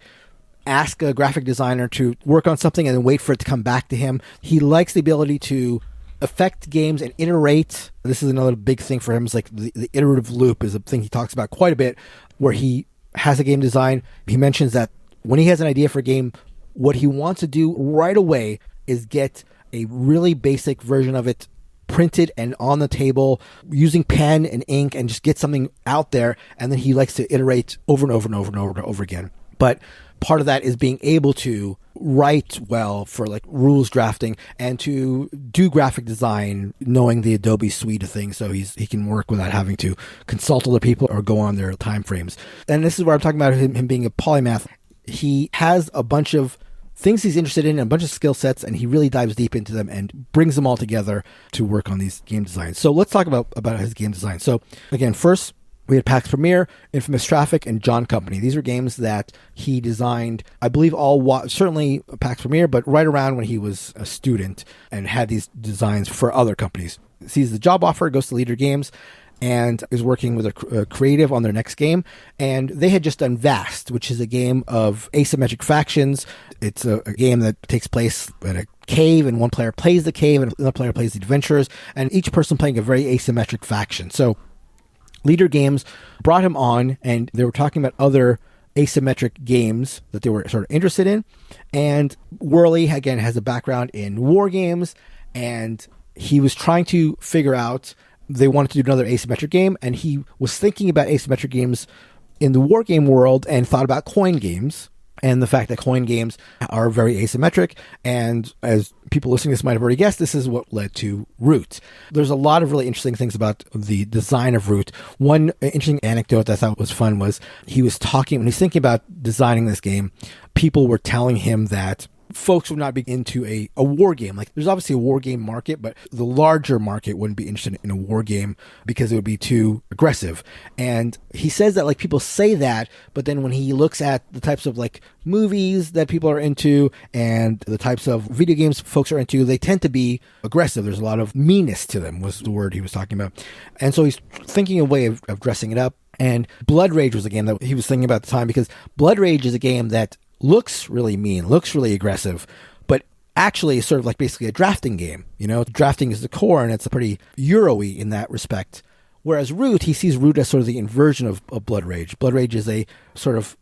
ask a graphic designer to work on something and then wait for it to come back to him. He likes the ability to affect games and iterate. This is another big thing for him, is like the iterative loop is a thing he talks about quite a bit, where he has a game design. He mentions that when he has an idea for a game, what he wants to do right away is get a really basic version of it printed and on the table using pen and ink and just get something out there. And then he likes to iterate over and over and over and over and over again. But part of that is being able to write well for like rules drafting and to do graphic design, knowing the Adobe suite of things. So he can work without having to consult other people or go on their time frames. And this is where I'm talking about him being a polymath. He has a bunch of things he's interested in, a bunch of skill sets, and he really dives deep into them and brings them all together to work on these game designs. So let's talk about his game design. So again, first we had PAX Premier, Infamous Traffic, and John Company. These are games that he designed, I believe certainly PAX Premier, but right around when he was a student and had these designs for other companies. Sees the job offer, goes to Leader Games, and is working with a creative on their next game. And they had just done Vast, which is a game of asymmetric factions. It's a game that takes place in a cave, and one player plays the cave and another player plays the adventurers, and each person playing a very asymmetric faction. So Leader Games brought him on, and they were talking about other asymmetric games that they were sort of interested in. And Wehrle, again, has a background in war games, and he was trying to figure out, they wanted to do another asymmetric game, and he was thinking about asymmetric games in the war game world and thought about coin games and the fact that coin games are very asymmetric. And as people listening to this might have already guessed, this is what led to Root. There's a lot of really interesting things about the design of Root. One interesting anecdote that I thought was fun was he was talking, when he's thinking about designing this game, people were telling him that folks would not be into a war game. Like, there's obviously a war game market, but the larger market wouldn't be interested in a war game because it would be too aggressive. And he says that, like, people say that, but then when he looks at the types of, like, movies that people are into and the types of video games folks are into, they tend to be aggressive. There's a lot of meanness to them, was the word he was talking about. And so he's thinking a way of dressing it up. And Blood Rage was a game that he was thinking about at the time, because Blood Rage is a game that looks really mean, looks really aggressive, but actually is sort of like basically a drafting game. You know, drafting is the core, and it's pretty Euro-y in that respect. Whereas Root, he sees Root as sort of the inversion of Blood Rage. Blood Rage is a sort of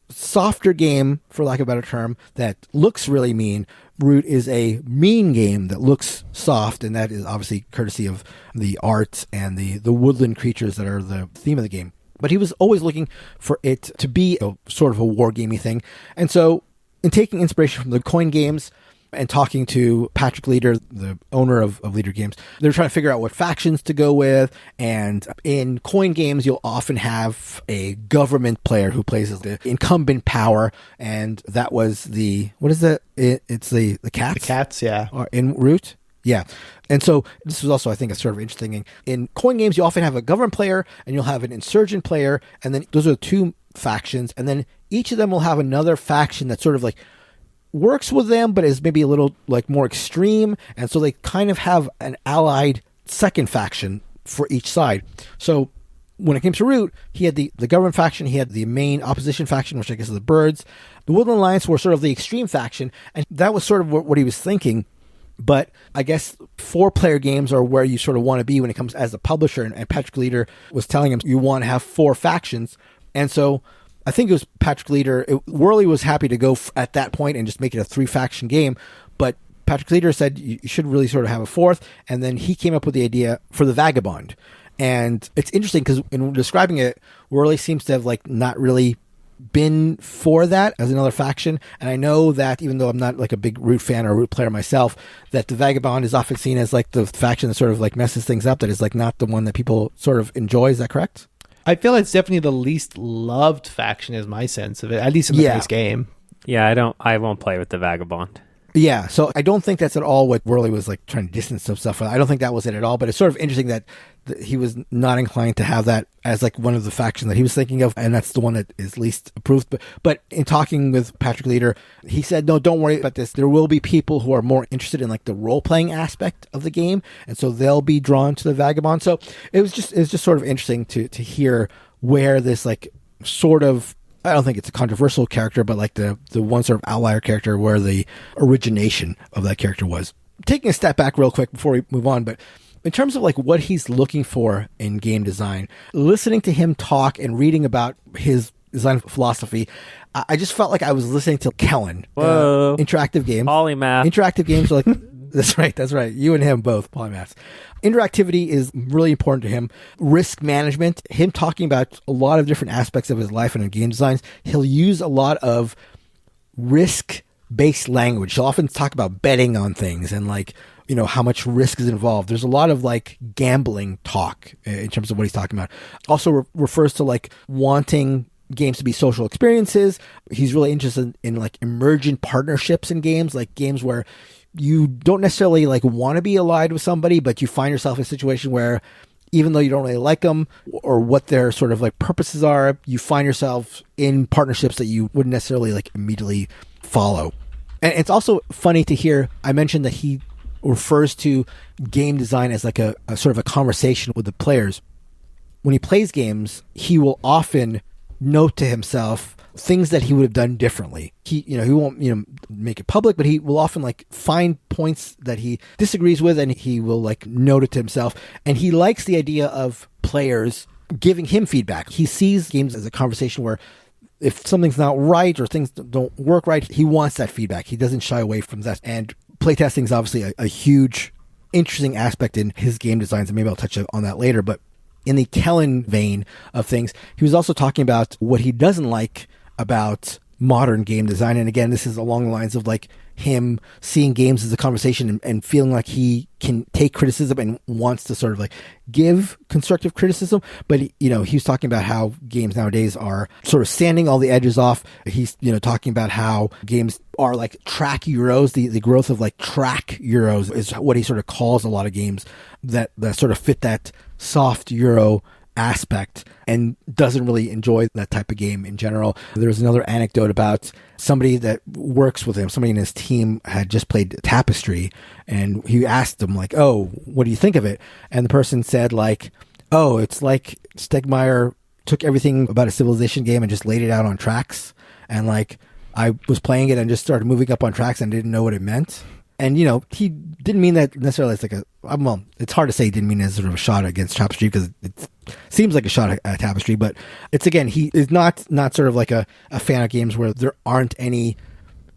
softer game, for lack of a better term, that looks really mean. Root is a mean game that looks soft, and that is obviously courtesy of the art and the woodland creatures that are the theme of the game. But he was always looking for it to be a sort of a wargamey thing. And so, in taking inspiration from the coin games and talking to Patrick Leader, the owner of Leader Games, they're trying to figure out what factions to go with. And in coin games, you'll often have a government player who plays as the incumbent power. And that was what is that? It's the cats? The cats, yeah. In Root? Yeah. And so this was also, I think, a sort of interesting thing. In coin games, you often have a government player and you'll have an insurgent player. And then those are the two factions. And then each of them will have another faction that sort of like works with them, but is maybe a little like more extreme. And so they kind of have an allied second faction for each side. So when it came to Root, he had the government faction, he had the main opposition faction, which I guess is the Birds. The Woodland Alliance were sort of the extreme faction. And that was sort of what he was thinking. But I guess 4-player games are where you sort of want to be when it comes as a publisher. And Patrick Leader was telling him you want to have 4 factions. And so I think it was Patrick Leader. Wehrle was happy to go at that point and just make it a 3-faction game. But Patrick Leader said you should really sort of have a 4th. And then he came up with the idea for the Vagabond. And it's interesting because in describing it, Wehrle seems to have like not really been for that as another faction. And I know that even though I'm not like a big Root fan or a Root player myself, that the Vagabond is often seen as like the faction that sort of like messes things up, that is like not the one that people sort of enjoy. Is that correct? I feel it's definitely the least loved faction is my sense of it, at least in the base game. Yeah, I won't play with the Vagabond. Yeah, so I don't think that's at all what Wehrle was like trying to distance himself from. I don't think that was it at all, but it's sort of interesting that he was not inclined to have that as like one of the factions that he was thinking of, and that's the one that is least approved. But in talking with Patrick Leader, he said, no, don't worry about this. There will be people who are more interested in like the role-playing aspect of the game, and so they'll be drawn to the Vagabond. So it was just sort of interesting to hear where this like sort of, I don't think it's a controversial character, but like the one sort of outlier character where the origination of that character was. Taking a step back real quick before we move on, but in terms of like what he's looking for in game design, listening to him talk and reading about his design philosophy, I just felt like I was listening to Kellen. Whoa. Interactive games. Polymath. Interactive games are like, that's right. You and him both, polymaths. Interactivity is really important to him. Risk management, him talking about a lot of different aspects of his life and in game designs. He'll use a lot of risk-based language. He'll often talk about betting on things and like, you know, how much risk is involved. There's a lot of like gambling talk in terms of what he's talking about. Also refers to like wanting games to be social experiences. He's really interested in like emergent partnerships in games, like games where you don't necessarily like want to be allied with somebody, but you find yourself in a situation where even though you don't really like them or what their sort of like purposes are, you find yourself in partnerships that you wouldn't necessarily like immediately follow. And it's also funny to hear, I mentioned that he refers to game design as like a sort of a conversation with the players. When he plays games, he will often note to himself things that he would have done differently. He won't, make it public, but he will often like find points that he disagrees with and he will like note it to himself. And he likes the idea of players giving him feedback. He sees games as a conversation where if something's not right or things don't work right, he wants that feedback. He doesn't shy away from that. And playtesting is obviously a huge, interesting aspect in his game designs, and maybe I'll touch on that later. But in the Kellen vein of things, he was also talking about what he doesn't like about modern game design. And again, this is along the lines of like him seeing games as a conversation and feeling like he can take criticism and wants to sort of like give constructive criticism. But, he was talking about how games nowadays are sort of sanding all the edges off. He's, talking about how games are like track Euros. The growth of like track Euros is what he sort of calls a lot of games that sort of fit that soft Euro aspect, and doesn't really enjoy that type of game in general. There was another anecdote about somebody that works with him. Somebody in his team had just played Tapestry, and he asked them like, "Oh, what do you think of it?" And the person said like, "Oh, it's like Stegmaier took everything about a Civilization game and just laid it out on tracks. And like, I was playing it and just started moving up on tracks and didn't know what it meant." And, he didn't mean that necessarily as like it's hard to say he didn't mean as sort of a shot against Tapestry, because it seems like a shot at Tapestry, but it's, again, he is not sort of like a fan of games where there aren't any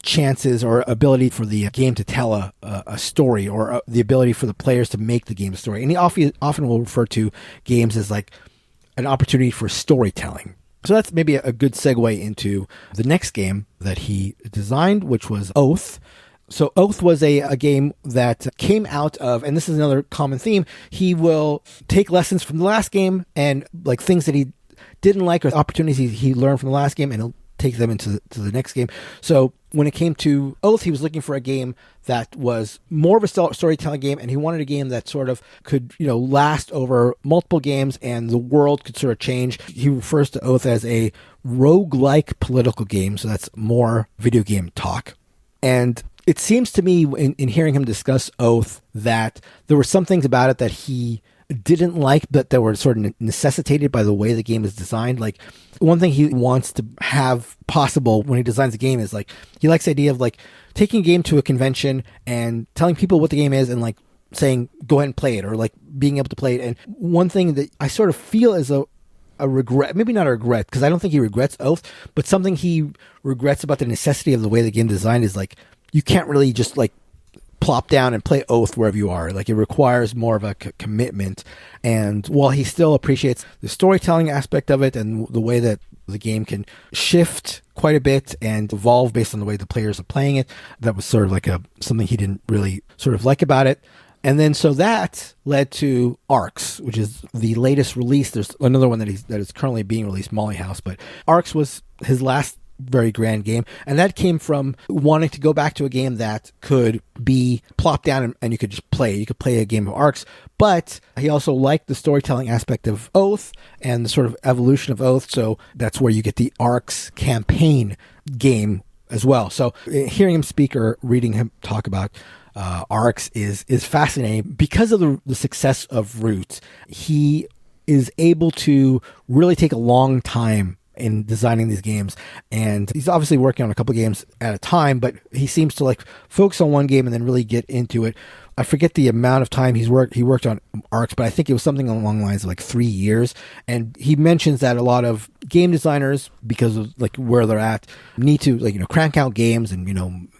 chances or ability for the game to tell a story, or the ability for the players to make the game a story. And he often will refer to games as like an opportunity for storytelling. So that's maybe a good segue into the next game that he designed, which was Oath. So Oath was a game that came out of, and this is another common theme, he will take lessons from the last game and like things that he didn't like or opportunities he learned from the last game, and he'll take them into the next game. So when it came to Oath, he was looking for a game that was more of a storytelling game, and he wanted a game that sort of could, last over multiple games and the world could sort of change. He refers to Oath as a roguelike political game, so that's more video game talk. And it seems to me in hearing him discuss Oath that there were some things about it that he didn't like, but that were sort of necessitated by the way the game is designed. Like, one thing he wants to have possible when he designs a game is like, he likes the idea of like taking a game to a convention and telling people what the game is and like saying, go ahead and play it, or like being able to play it. And one thing that I sort of feel is a regret, maybe not a regret, because I don't think he regrets Oath, but something he regrets about the necessity of the way the game designed is like, you can't really just like plop down and play Oath wherever you are. Like, it requires more of a commitment. And while he still appreciates the storytelling aspect of it and the way that the game can shift quite a bit and evolve based on the way the players are playing it, that was sort of like something he didn't really sort of like about it. And then so that led to Arcs, which is the latest release. There's another one that is currently being released, Molly House, but Arcs was his last very grand game, and that came from wanting to go back to a game that could be plopped down and you could just play. You could play a game of Arcs, but he also liked the storytelling aspect of Oath and the sort of evolution of Oath, so that's where you get the Arcs campaign game as well. So hearing him speak or reading him talk about Arcs is fascinating because of the success of Root. He is able to really take a long time in designing these games, and he's obviously working on a couple games at a time, but he seems to like focus on one game and then really get into it. I forget the amount of time he worked on Arcs, but I think it was something along the lines of like 3 years. And he mentions that a lot of game designers, because of like where they're at, need to like, crank out games, and,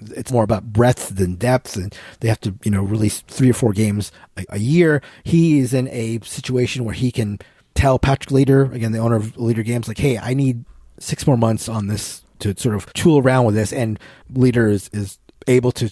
it's more about breadth than depth, and they have to, release 3 or 4 games a year. He is in a situation where he can tell Patrick Leader, again, the owner of Leader Games, like, hey, I need 6 more months on this to sort of tool around with this. And Leader is able to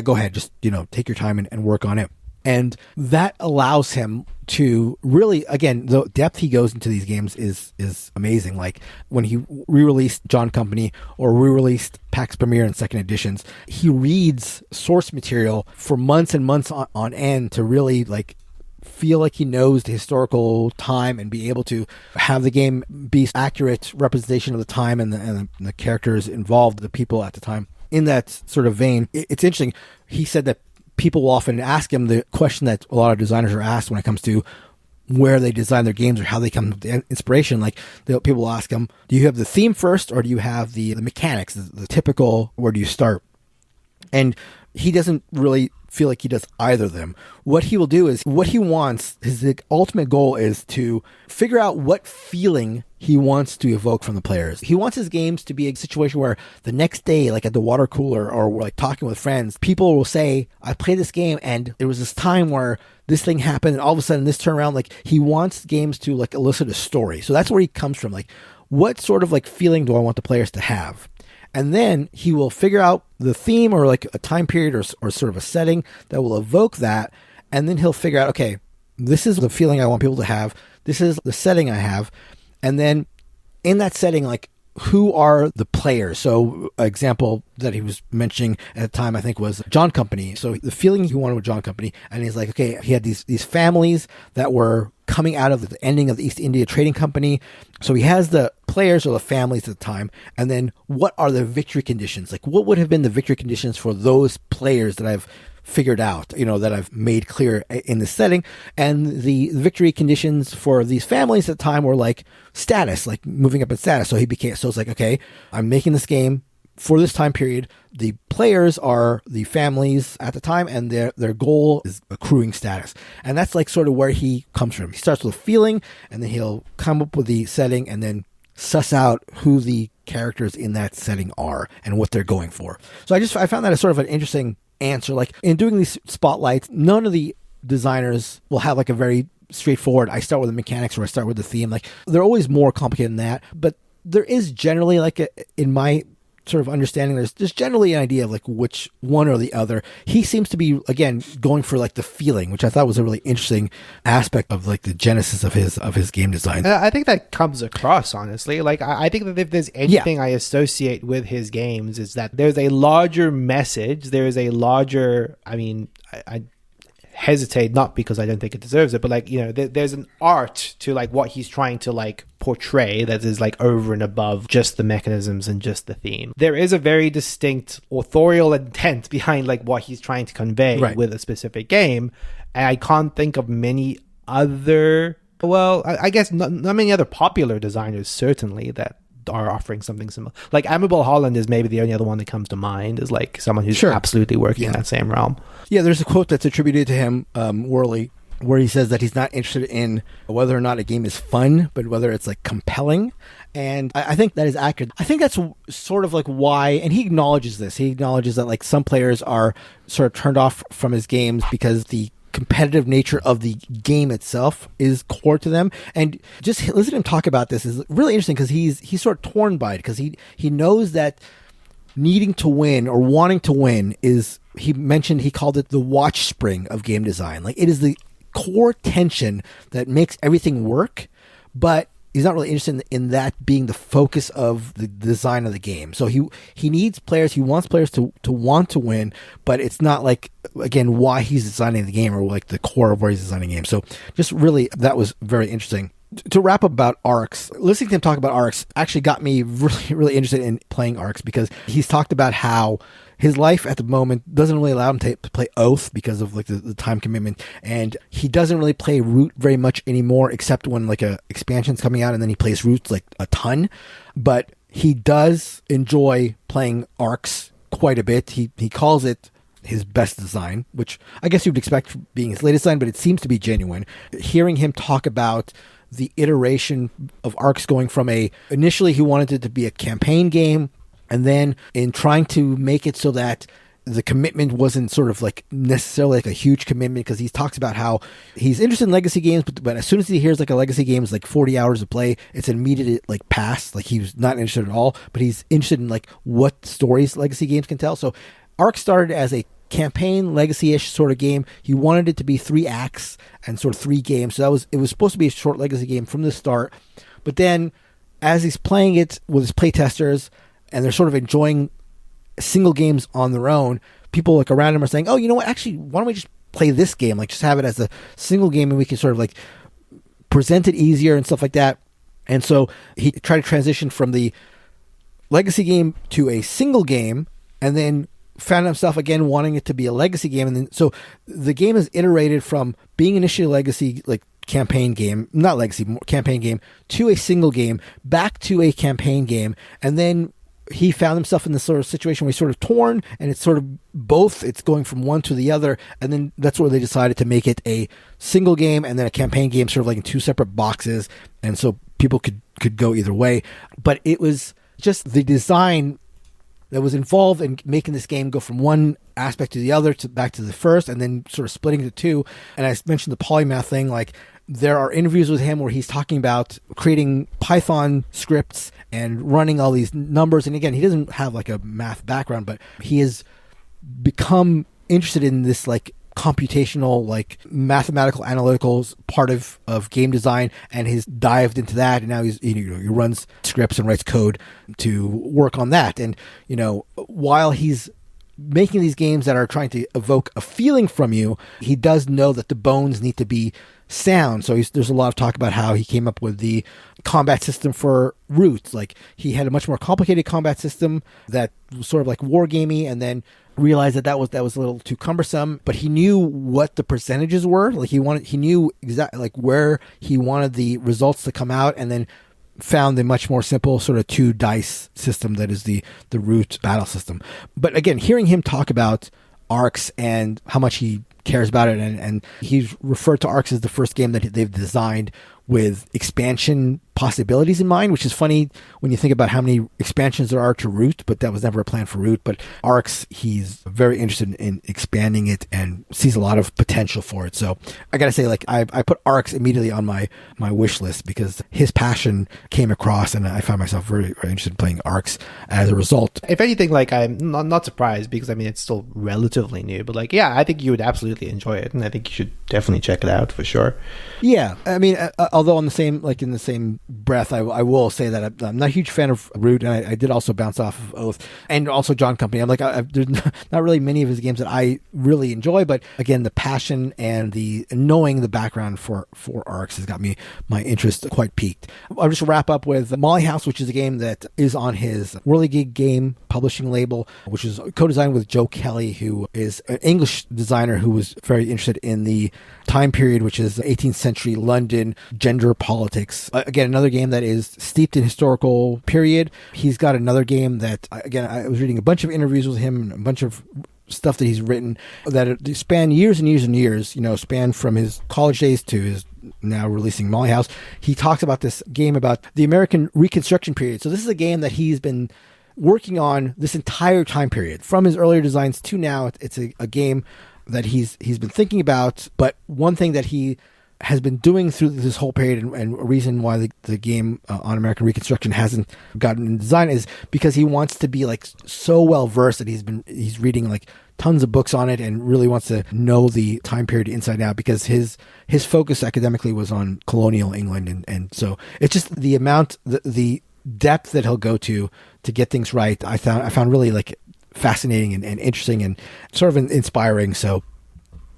go ahead, just, take your time and work on it. And that allows him to really, again, the depth he goes into these games is amazing. Like when he re-released John Company or re-released PAX Premier and second editions, he reads source material for months and months on end to really like feel like he knows the historical time and be able to have the game be accurate representation of the time and the characters involved, the people at the time. In that sort of vein, it's interesting. He said that people will often ask him the question that a lot of designers are asked when it comes to where they design their games or how they come to inspiration. Like people will ask him, do you have the theme first or do you have the mechanics, the typical, where do you start? And he doesn't really feel like he does either of them. What he will do is, what he wants, his ultimate goal is to figure out what feeling he wants to evoke from the players. He wants his games to be a situation where the next day, like at the water cooler or like talking with friends, people will say, I played this game and there was this time where this thing happened and all of a sudden this turned around. Like, he wants games to like elicit a story. So that's where he comes from. Like, what sort of like feeling do I want the players to have? And then he will figure out the theme or like a time period or sort of a setting that will evoke that. And then he'll figure out, okay, this is the feeling I want people to have. This is the setting I have. And then in that setting, like, who are the players? So an example that he was mentioning at the time, I think, was John Company. So the feeling he wanted with John Company, and he's like, okay, he had these families that were coming out of the ending of the East India Trading Company. So he has the players or the families at the time, and then what are the victory conditions? Like, what would have been the victory conditions for those players that I've figured out, that I've made clear in this setting. And the victory conditions for these families at the time were like status, like moving up in status. So it's like, okay, I'm making this game for this time period. The players are the families at the time, and their goal is accruing status. And that's like sort of where he comes from. He starts with a feeling, and then he'll come up with the setting and then suss out who the characters in that setting are and what they're going for. So I found that as sort of an interesting answer. Like, in doing these spotlights, none of the designers will have like a very straightforward, I start with the mechanics or I start with the theme. Like, they're always more complicated than that, but there is generally like in my sort of understanding, there's generally an idea of like which one or the other. He seems to be, again, going for like the feeling, which I thought was a really interesting aspect of like the genesis of his game design. I think that comes across, honestly. Like, I think that if there's anything I associate with his games, is that there's a larger message. There is a larger, I hesitate, not because I don't think it deserves it, but like, there's an art to like what he's trying to like portray that is like over and above just the mechanisms and just the theme. There is a very distinct authorial intent behind like what he's trying to convey with a specific game. And I can't think of many other, I guess not many other popular designers certainly that are offering something similar. Like, Amabel Holland is maybe the only other one that comes to mind, is like someone who's absolutely working in that same realm. Yeah, there's a quote that's attributed to him, Wehrle, where he says that he's not interested in whether or not a game is fun, but whether it's like compelling. And I think that is accurate. I think that's sort of like why, and he acknowledges this. He acknowledges that like some players are sort of turned off from his games because the competitive nature of the game itself is core to them. And just listening to him talk about this is really interesting, because he's sort of torn by it, because he knows that needing to win or wanting to win is, he called it the watch spring of game design. Like, it is the core tension that makes everything work, but he's not really interested in that being the focus of the design of the game. So he needs players, he wants players to want to win, but it's not like, again, why he's designing the game or like the core of where he's designing the game. So just really, that was very interesting. To wrap up about ARCs, listening to him talk about ARCs actually got me really, really interested in playing ARCs, because he's talked about how his life at the moment doesn't really allow him to play Oath because of like the time commitment, and he doesn't really play Root very much anymore, except when like a expansion's coming out, and then he plays Roots like a ton. But he does enjoy playing ARCs quite a bit. He calls it his best design, which I guess you'd expect being his latest design, but it seems to be genuine. Hearing him talk about the iteration of ARCs going from initially he wanted it to be a campaign game, and then in trying to make it so that the commitment wasn't sort of like necessarily like a huge commitment, because he talks about how he's interested in legacy games, but as soon as he hears like a legacy game is like 40 hours of play, it's an immediate like pass. Like, he was not interested at all, but he's interested in like what stories legacy games can tell. So ARC started as a campaign legacy-ish sort of game. He wanted it to be 3 acts and sort of 3 games. So it was supposed to be a short legacy game from the start. But then as he's playing it with his playtesters, and they're sort of enjoying single games on their own, people like around him are saying, oh, you know what, actually, why don't we just play this game? Like, just have it as a single game, and we can sort of like present it easier and stuff like that. And so he tried to transition from the legacy game to a single game, and then found himself again wanting it to be a legacy game. And then so the game is iterated from being initially a legacy, like campaign game, not legacy, campaign game, to a single game, back to a campaign game, and then he found himself in this sort of situation where he's sort of torn, and it's sort of both. It's going from one to the other, and then that's where they decided to make it a single game and then a campaign game, sort of like in two separate boxes, and so people could go either way. But it was just the design that was involved in making this game go from one aspect to the other, to back to the first, and then sort of splitting the two. And I mentioned the polymath thing. Like, there are interviews with him where he's talking about creating Python scripts and running all these numbers. And again, he doesn't have like a math background, but he has become interested in this like computational, like mathematical analytical part of game design, and he's dived into that, and now he runs scripts and writes code to work on that. And while he's making these games that are trying to evoke a feeling from you, he does know that the bones need to be sound. So there's a lot of talk about how he came up with the combat system for Root. Like, he had a much more complicated combat system that was sort of like wargamey, and then realized that was a little too cumbersome. But he knew what the percentages were. Like, he knew exactly like where he wanted the results to come out, and then found the much more simple sort of 2 dice system that is the Root battle system. But again, hearing him talk about Arcs and how much he cares about it, and he's referred to Arcs as the first game that they've designed with expansion possibilities in mind, which is funny when you think about how many expansions there are to Root, but that was never a plan for Root. But Arcs, he's very interested in expanding it and sees a lot of potential for it. So I gotta say, like, I put Arcs immediately on my wish list because his passion came across, and I found myself very, very interested in playing Arcs as a result. If anything, like, I'm not surprised, because I mean, it's still relatively new, but like, yeah, I think you would absolutely enjoy it, and I think you should definitely check it out for sure. Yeah, I mean, although in the same breath, I will say that I'm not a huge fan of Root, and I did also bounce off of Oath and also John Company. I'm like, there's not really many of his games that I really enjoy, but again, the passion and the knowing the background for Arcs has got my interest quite piqued. I'll just wrap up with Molly House, which is a game that is on his Whirligig game publishing label, which is co-designed with Joe Kelly, who is an English designer who was very interested in the time period, which is 18th century London, gender politics. Again, another game that is steeped in historical period. He's got another game that, again, I was reading a bunch of interviews with him and a bunch of stuff that he's written that span years and years and years, span from his college days to his now releasing Molly House. He talks about this game about the American Reconstruction period. So this is a game that he's been working on this entire time period, from his earlier designs to now. It's a game that he's been thinking about, but one thing that he has been doing through this whole period, and a reason why the game on American Reconstruction hasn't gotten in design, is because he wants to be like so well versed that he's reading like tons of books on it and really wants to know the time period inside out, because his focus academically was on colonial England, and so it's just the amount, the depth that he'll go to get things right. I found really like fascinating and interesting and sort of inspiring. So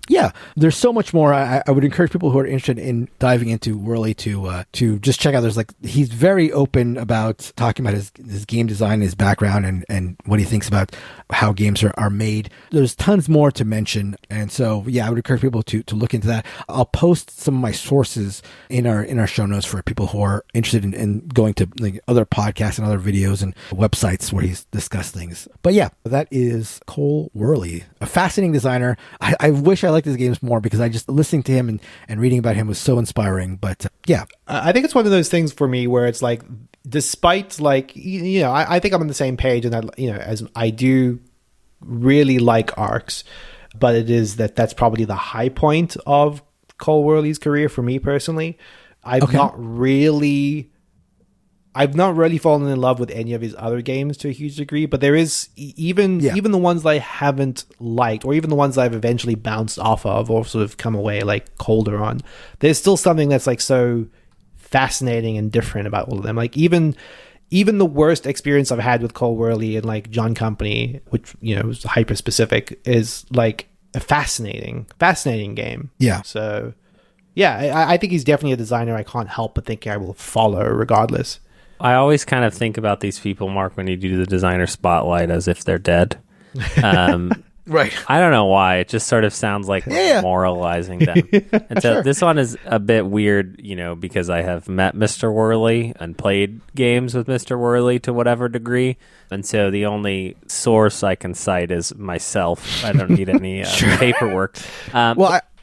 yeah, there's so much more. I would encourage people who are interested in diving into Wehrle to just check out. He's very open about talking about his game design, his background, and what he thinks about how games are made. There's tons more to mention, and so yeah, I would encourage people to look into that. I'll post some of my sources in our show notes for people who are interested in going to like other podcasts and other videos and websites where he's discussed things. But yeah, that is Cole Wehrle, a fascinating designer. I wish I liked his games more, because I just listening to him and reading about him was so inspiring. But yeah, I think it's one of those things for me where it's like, despite like, I think I'm on the same page, and as I do really like Arcs, but it is that's probably the high point of Cole Wehrle's career for me personally. I've not really fallen in love with any of his other games to a huge degree, but there is even the ones that I haven't liked, or even the ones that I've eventually bounced off of or sort of come away like colder on, there's still something that's like so fascinating and different about all of them. Like even the worst experience I've had with Cole Wehrle and like John Company, which was hyper specific, is like a fascinating game. Yeah. So yeah, I think he's definitely a designer I can't help but think I will follow regardless. I always kind of think about these people, Mark, when you do the designer spotlight, as if they're dead. Right. I don't know why. It just sort of sounds like Yeah. moralizing them. And so this one is a bit weird, because I have met Mr. Wehrle and played games with Mr. Wehrle to whatever degree. And so the only source I can cite is myself. I don't need any paperwork.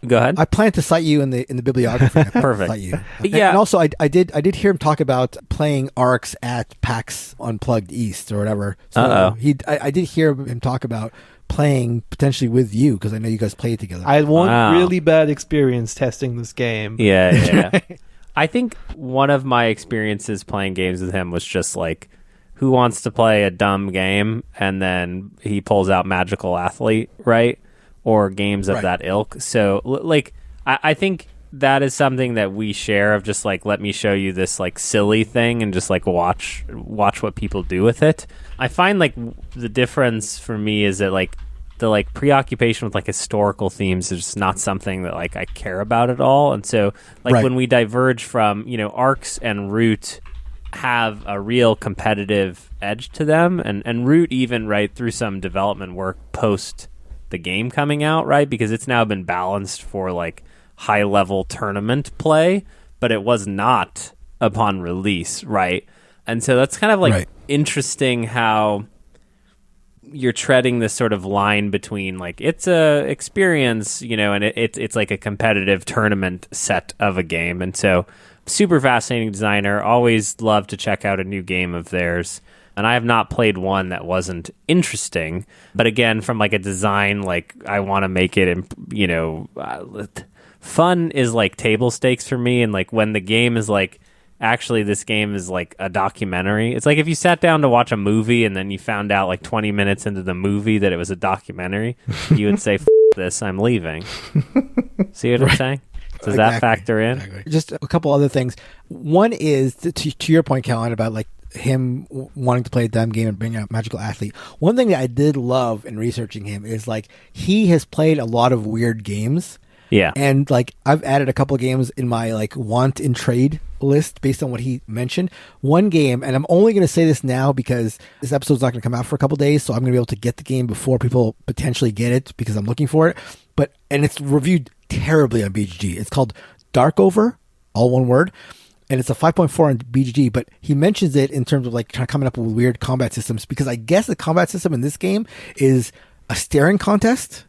Go ahead. I plan to cite you in the bibliography. Perfect. Cite you. Yeah. And also, I did hear him talk about playing ARCs at PAX Unplugged East or whatever. So I did hear him talk about playing potentially with you, because I know you guys played together. I had one really bad experience testing this game. Yeah. I think one of my experiences playing games with him was just like, who wants to play a dumb game? And then he pulls out Magical Athlete, right? Or games of that ilk. So, like, I think that is something that we share, of just like, let me show you this like silly thing and just like watch what people do with it. I find like the difference for me is that like the like preoccupation with like historical themes is just not something that like I care about at all. And so like when we diverge from, Arcs and Root have a real competitive edge to them, and Root even right through some development work post the game coming out, right? Because it's now been balanced for like high level tournament play, but it was not upon release, right? And so that's kind of like interesting how you're treading this sort of line between like it's a experience, and it's like a competitive tournament set of a game. And so super fascinating designer, always love to check out a new game of theirs. And I have not played one that wasn't interesting. But again, from like a design, like I want to make it, fun is like table stakes for me. And like when the game is like, actually this game is like a documentary. It's like if you sat down to watch a movie and then you found out like 20 minutes into the movie that it was a documentary, you would say, this, I'm leaving. See what I'm saying? Does that factor in? Exactly. Just a couple other things. One is to your point, Callan, about like him wanting to play a dumb game and bring out Magical Athlete. One thing that I did love in researching him is like he has played a lot of weird games. Yeah. And like I've added a couple of games in my like want in trade list based on what he mentioned. One game, and I'm only going to say this now because this episode's not going to come out for a couple of days, so I'm going to be able to get the game before people potentially get it because I'm looking for it. And it's reviewed terribly on BGG. It's called Darkover, all one word. And it's a 5.4 on BGG, but he mentions it in terms of like trying to coming up with weird combat systems, because I guess the combat system in this game is a staring contest.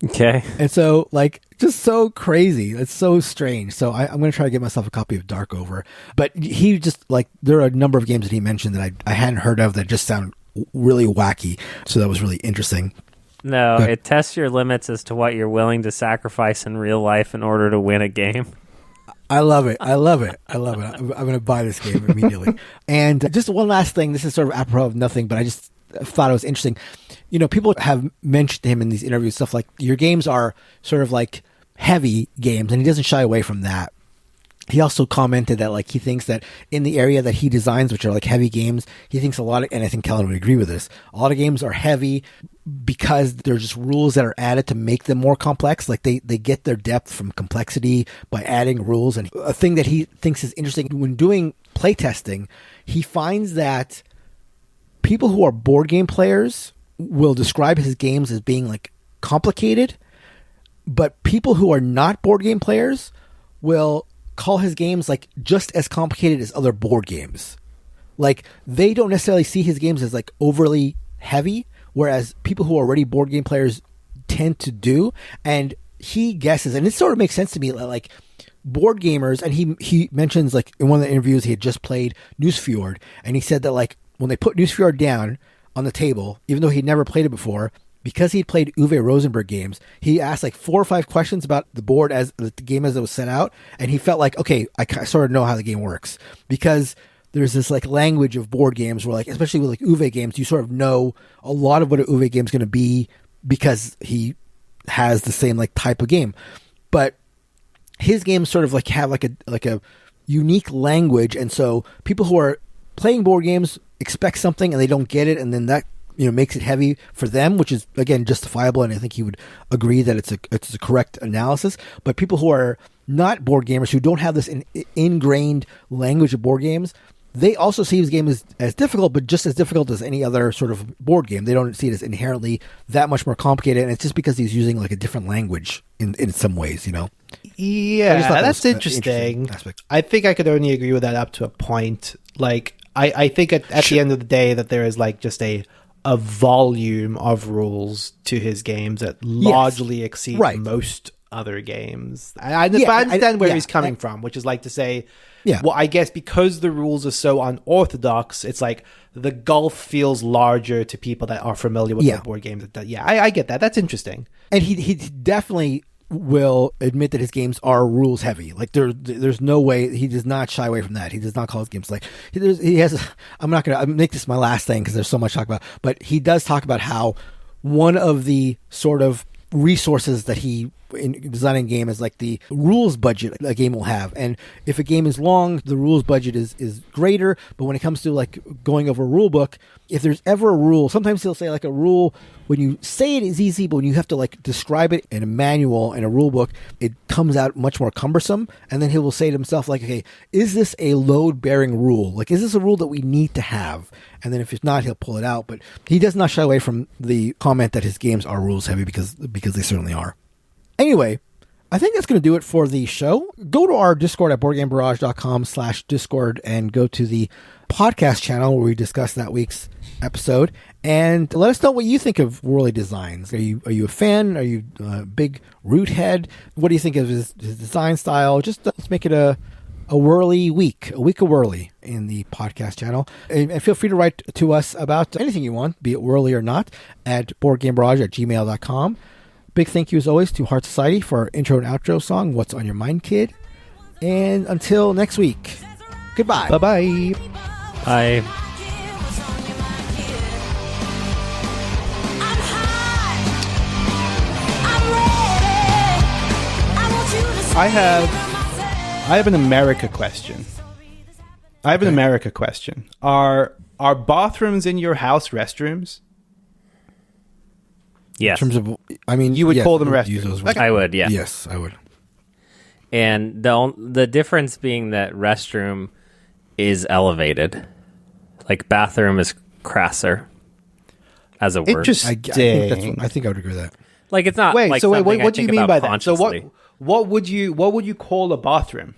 Okay. And so like just so crazy. It's so strange. So I'm going to try to get myself a copy of Darkover. But he just like, there are a number of games that he mentioned that I hadn't heard of that just sound really wacky. So that was really interesting. No, it tests your limits as to what you're willing to sacrifice in real life in order to win a game. I love it. I'm going to buy this game immediately. And just one last thing. This is sort of apropos of nothing, but I just thought it was interesting. People have mentioned him in these interviews, stuff like your games are sort of like heavy games, and he doesn't shy away from that. He also commented that like he thinks that in the area that he designs, which are like heavy games, he thinks a lot of, and I think Kellen would agree with this, a lot of games are heavy because there's just rules that are added to make them more complex. Like they get their depth from complexity by adding rules. And a thing that he thinks is interesting when doing playtesting, he finds that people who are board game players will describe his games as being like complicated, but people who are not board game players will call his games like just as complicated as other board games. Like they don't necessarily see his games as like overly heavy, whereas people who are already board game players tend to do. And he guesses, and it sort of makes sense to me, like board gamers, and he mentions like in one of the interviews he had just played Newsfjord, and he said that like when they put Newsfjord down on the table, even though he'd never played it before, because he'd played Uwe Rosenberg games, he asked like 4 or 5 questions about the board as the game as it was set out, and he felt like, okay, I sort of know how the game works, because there's this like language of board games where like, especially with like Uwe games, you sort of know a lot of what an Uwe game is going to be because he has the same like type of game. But his games sort of like have like a unique language, and so people who are playing board games expect something and they don't get it, and then that makes it heavy for them, which is again justifiable, and I think he would agree that it's a correct analysis. But people who are not board gamers, who don't have this ingrained language of board games, they also see his game as difficult, but just as difficult as any other sort of board game. They don't see it as inherently that much more complicated, and it's just because he's using like a different language in some ways, you know? Yeah, that's was interesting. Aspect. I think I could only agree with that up to a point. Like, I think at the end of the day that there is like just a volume of rules to his games that largely exceed most other games. I understand where he's coming from, which is like to say, well, I guess because the rules are so unorthodox, it's like the gulf feels larger to people that are familiar with the board games. I get that. That's interesting. And he definitely will admit that his games are rules heavy. Like there's no way he does not shy away from that. He does not call his games like he has. I'm not going to make this my last thing because there's so much to talk about. But he does talk about how one of the sort of resources that he in designing a game is like the rules budget a game will have, and if a game is long, the rules budget is greater. But when it comes to like going over a rule book, if there's ever a rule, sometimes he'll say like a rule, when you say it is easy, but when you have to like describe it in a manual in a rule book, it comes out much more cumbersome. And then he will say to himself like, okay, is this a load bearing rule? Like, is this a rule that we need to have? And then if it's not, he'll pull it out. But he does not shy away from the comment that his games are rules heavy because they certainly are. Anyway, I think that's going to do it for the show. Go to our Discord at boardgamebarrage.com/Discord and go to the podcast channel where we discuss that week's episode and let us know what you think of Wehrle designs. Are you a fan? Are you a big root head? What do you think of his design style? Just let's make it a Wehrle week, a week of Wehrle in the podcast channel. And feel free to write to us about anything you want, be it Wehrle or not, at boardgamebarrage@gmail.com. Big thank you, as always, to Heart Society for our intro and outro song, What's on Your Mind, Kid? And until next week, goodbye. Bye-bye. Bye. I have an America question. Are bathrooms in your house restrooms? Yes. In terms of, I mean, you would call them use restrooms. those I would, yeah. Yes, I would. And the difference being that restroom is elevated. Like bathroom is crasser as a word. Interesting. I think I would agree with that. Like it's not. Wait, like so wait, something what I do you think mean by about that? So consciously. what would you call a bathroom?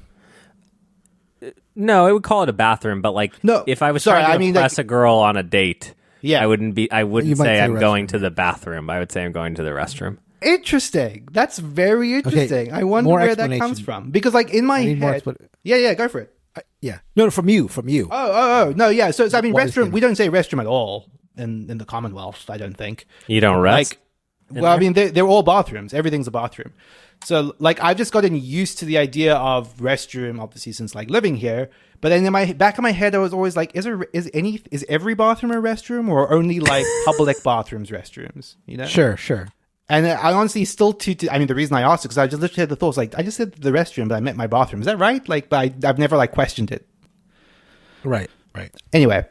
No, I would call it a bathroom, but like No, if I was sorry, trying to I mean, impress like- a girl on a date, Yeah. I wouldn't You say might say I'm going restroom. to the bathroom. I would say I'm going to the restroom. Interesting. That's very interesting. I wonder more where that explanation. comes from. Because like in my need more head, yeah, go for it. Yeah. No, from you. Oh, no, yeah. So I mean, What was restroom. it? We don't say restroom at all in the Commonwealth. I don't think. You don't rest. Well, I mean, they're all bathrooms. Everything's a bathroom. So, like, I've just gotten used to the idea of restroom, obviously, since like living here. But then in my back of my head, I was always like, is every bathroom a restroom, or only like public bathrooms restrooms? You know? Sure. And I honestly still I mean, the reason I asked it because I just literally had the thoughts like, I just said the restroom, but I meant my bathroom. Is that right? Like, but I've never like questioned it. Right. Anyway,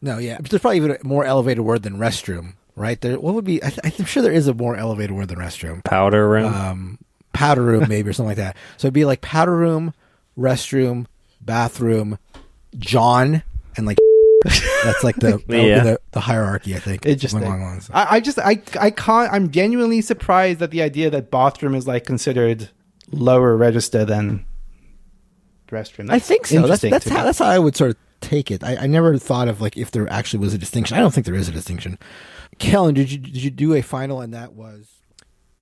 No, yeah. There's probably even a more elevated word than restroom, right? What would be? I'm sure there is a more elevated word than restroom. Powder room. Powder room, maybe, or something like that. So it'd be like powder room, restroom, bathroom, John, and like that's like the hierarchy. I think. interesting. Along those lines. I can't. I'm genuinely surprised at the idea that bathroom is like considered lower register than restroom. I think so. interesting That's to me. how I would sort of take it. I never thought of like if there actually was a distinction. I don't think there is a distinction. Kellen, did you do a final and that was?